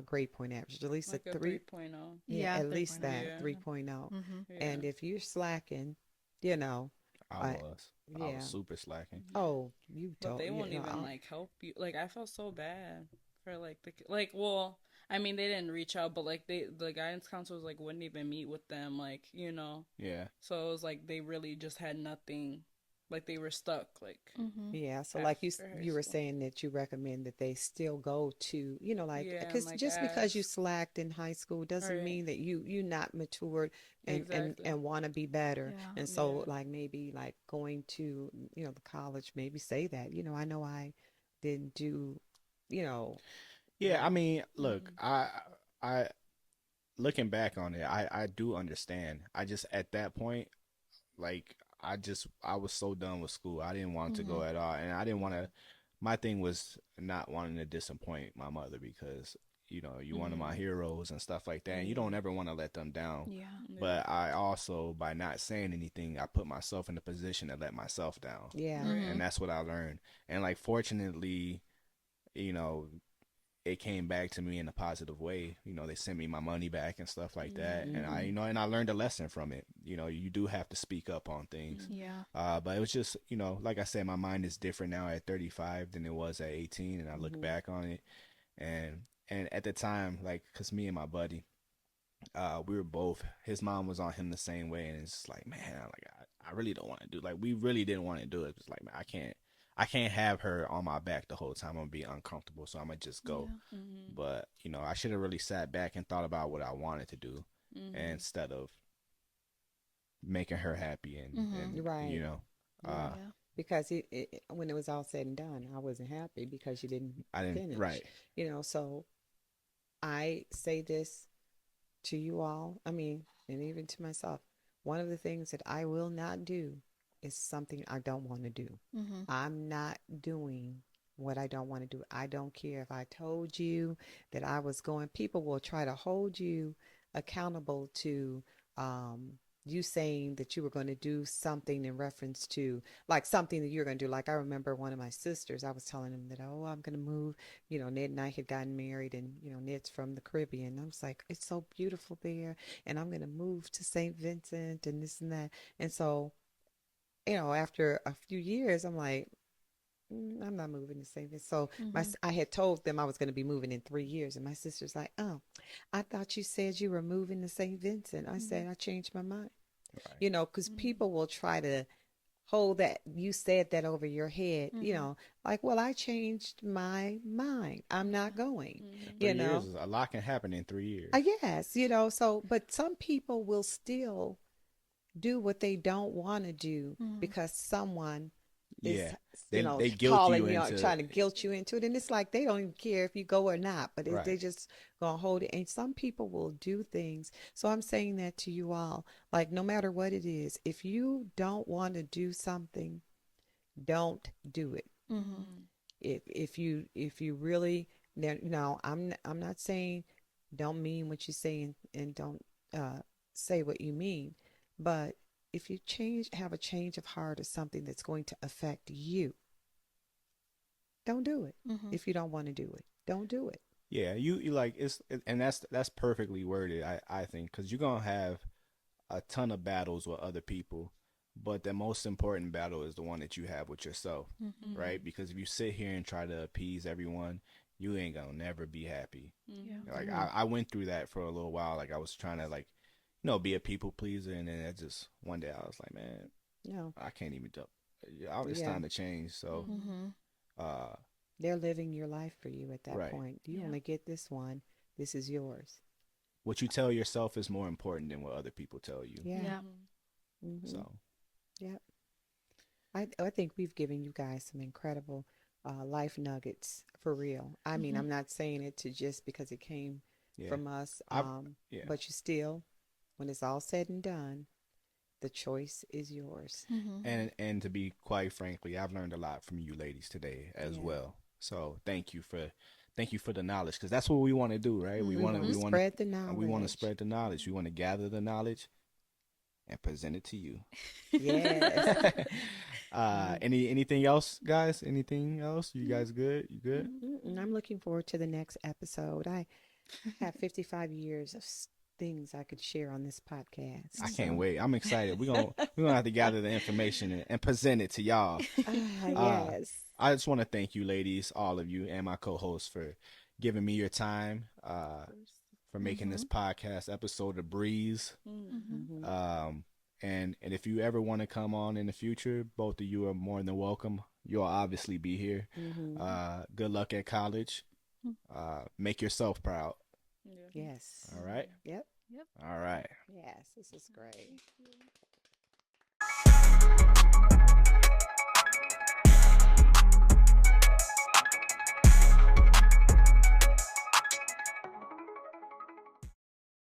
grade point average, at least a Like a 3. 3.0. Yeah, Yeah. at least 3.0. that Yeah. 3.0. Mm-hmm. Yeah. And if you're slacking, you know I I was. I was yeah. super slacking. Oh, you But don't, they won't even like help you. Like I felt so bad for like like well, I mean they didn't reach out, but like the guidance counselors like wouldn't even meet with them, like Yeah. So it was like they really just had nothing, like they were stuck like Mm-hmm. Yeah, so like after high you were school. saying that you recommend that they still go to, like, Yeah, and because like just because you ask. slacked in high school doesn't Right. mean that you not matured and Exactly. want to be better. Yeah. And so Yeah. like maybe like going to, the college, maybe say that, I know I didn't do, you know, Yeah, I well, mean, look, Mhm. I looking back on it, I do understand. I just at that point, like I was so done with school. I didn't want to Mm-hmm. go at all, and I didn't want to. My thing was not wanting to disappoint my mother because you one of my Mhm. heroes and stuff like that, and you don't Mhm. ever want to let them down. Yeah. Yeah. But I also, by not saying anything, I put myself in a position to let myself down, yeah. Mm-hmm. and Right. that's what I learned. And like, fortunately, you know, it came back to me in a positive way. They sent me my money back and stuff like that. And Mhm. I, Hmm. and I learned a lesson from it. You do have to speak up on things. Mhm. Yeah. But it was just, like I said, my mind is different now at 35 than it was at 18. And I look Hmm. back on it, and at the time, like, cause me and my buddy, we were both, his mom was on him the same way. And it's just like, man, like, I really don't want to do, like, we really didn't want to do it. It's like, man, I can't have her on my back the whole time. I'm gonna be uncomfortable, so I'm gonna just go. Yeah. Mhm. But I should have really sat back and thought about what I wanted to do Mhm. instead of making her happy and Mm-hmm. and Right. uh Yeah. Yeah. Because when it was all said and done, I wasn't happy because you didn't I didn't, finish. right. So I say this to you all, I mean, and even to myself. One of the things that I will not do is something I don't want to do. Mm-hmm. I'm not doing what I don't want to do. I don't care if I told you that I was going, people will try to hold you accountable to um, you saying that you were going to do something in reference to like something that you're going to do. Like I remember one of my sisters, I was telling him that, oh, I'm going to move. Ned and I had gotten married, and, Ned's from the Caribbean. I was like, it's so beautiful there, and I'm going to move to St. Vincent and this and that. And so, after a few years, I'm like, I'm not moving to St. Vincent. So Mm-hmm. I had told them I was going to be moving in 3 years, and my sister's like, oh, I thought you said you were moving to St. Vincent. I Mm-hmm. said, I changed my mind. Right. Because Mhm. people will try to hold that you said that over your head, Mm-hmm. like, well, I changed my mind. I'm not going, Mhm. you 3 years know. is a lot can happen in 3 years. Yes, so, but some people will still do what they don't want to do Mm-hmm. because someone is, Yeah, they guilt you calling you out, into, trying to guilt you into it. And it's like they don't even care if you go or not, but they right. just gonna hold it. And some people will do things. So I'm saying that to you all, like, no matter what it is, if you don't want to do something, don't do it. Mm-hmm. Mhm. If you really, now I'm not saying don't mean what you say, and don't say what you mean, but if you have a change of heart or something that's going to affect you, don't do it. Mm-hmm. If you don't want to do it, don't do it. Yeah, you like and that's perfectly worded. I think because you're gonna have a ton of battles with other people, but the most important battle is the one that you have with yourself, Mm-hmm. right? Mhm. Because if you sit here and try to appease everyone, you ain't gonna never be happy. Yeah. Mhm. Like Mm, I went through that for a little while. Like I was trying to, like, be a people pleaser, and then one day I was like, man, no, I can't even do. It's yeah, time to change. So, Mhm. Mm-hmm. uh, they're living your life for you at that right. point. You Yeah. only get this one. This is yours. What you tell yourself is more important than what other people tell you. Yeah. Yeah. Mhm. Mhm. So Yep. I think we've given you guys some incredible life nuggets for real. I mean, Mhm. I'm not saying it to just because it came yeah, from us, I yeah. but you still, when it's all said and done, the choice is yours. Mhm. And to be quite frankly, I've learned a lot from you ladies today as Yeah. well. So thank you for the knowledge, because that's what we want to do, right? We want to Mhm. Spread the we want to knowledge. spread the knowledge. We want to gather the knowledge and present it to you. Yes. Anything else, guys? Anything else? You guys good? You good? I'm looking forward to the next episode. I have 55 years of things I could share on this podcast. I can't So, wait. I'm excited. We're gonna have to gather the information and present it to y'all. Uh, yes. I just want to thank you, ladies, all of you, and my co-hosts for giving me your time. For making this podcast episode a breeze. Mhm. Mhm. And if you ever want to come on in the future, both of you are more than welcome. You'll obviously be here. Mhm. Good luck at college. Make yourself proud. Yeah. Yes. All right. Yep. All right. Yes. This is great.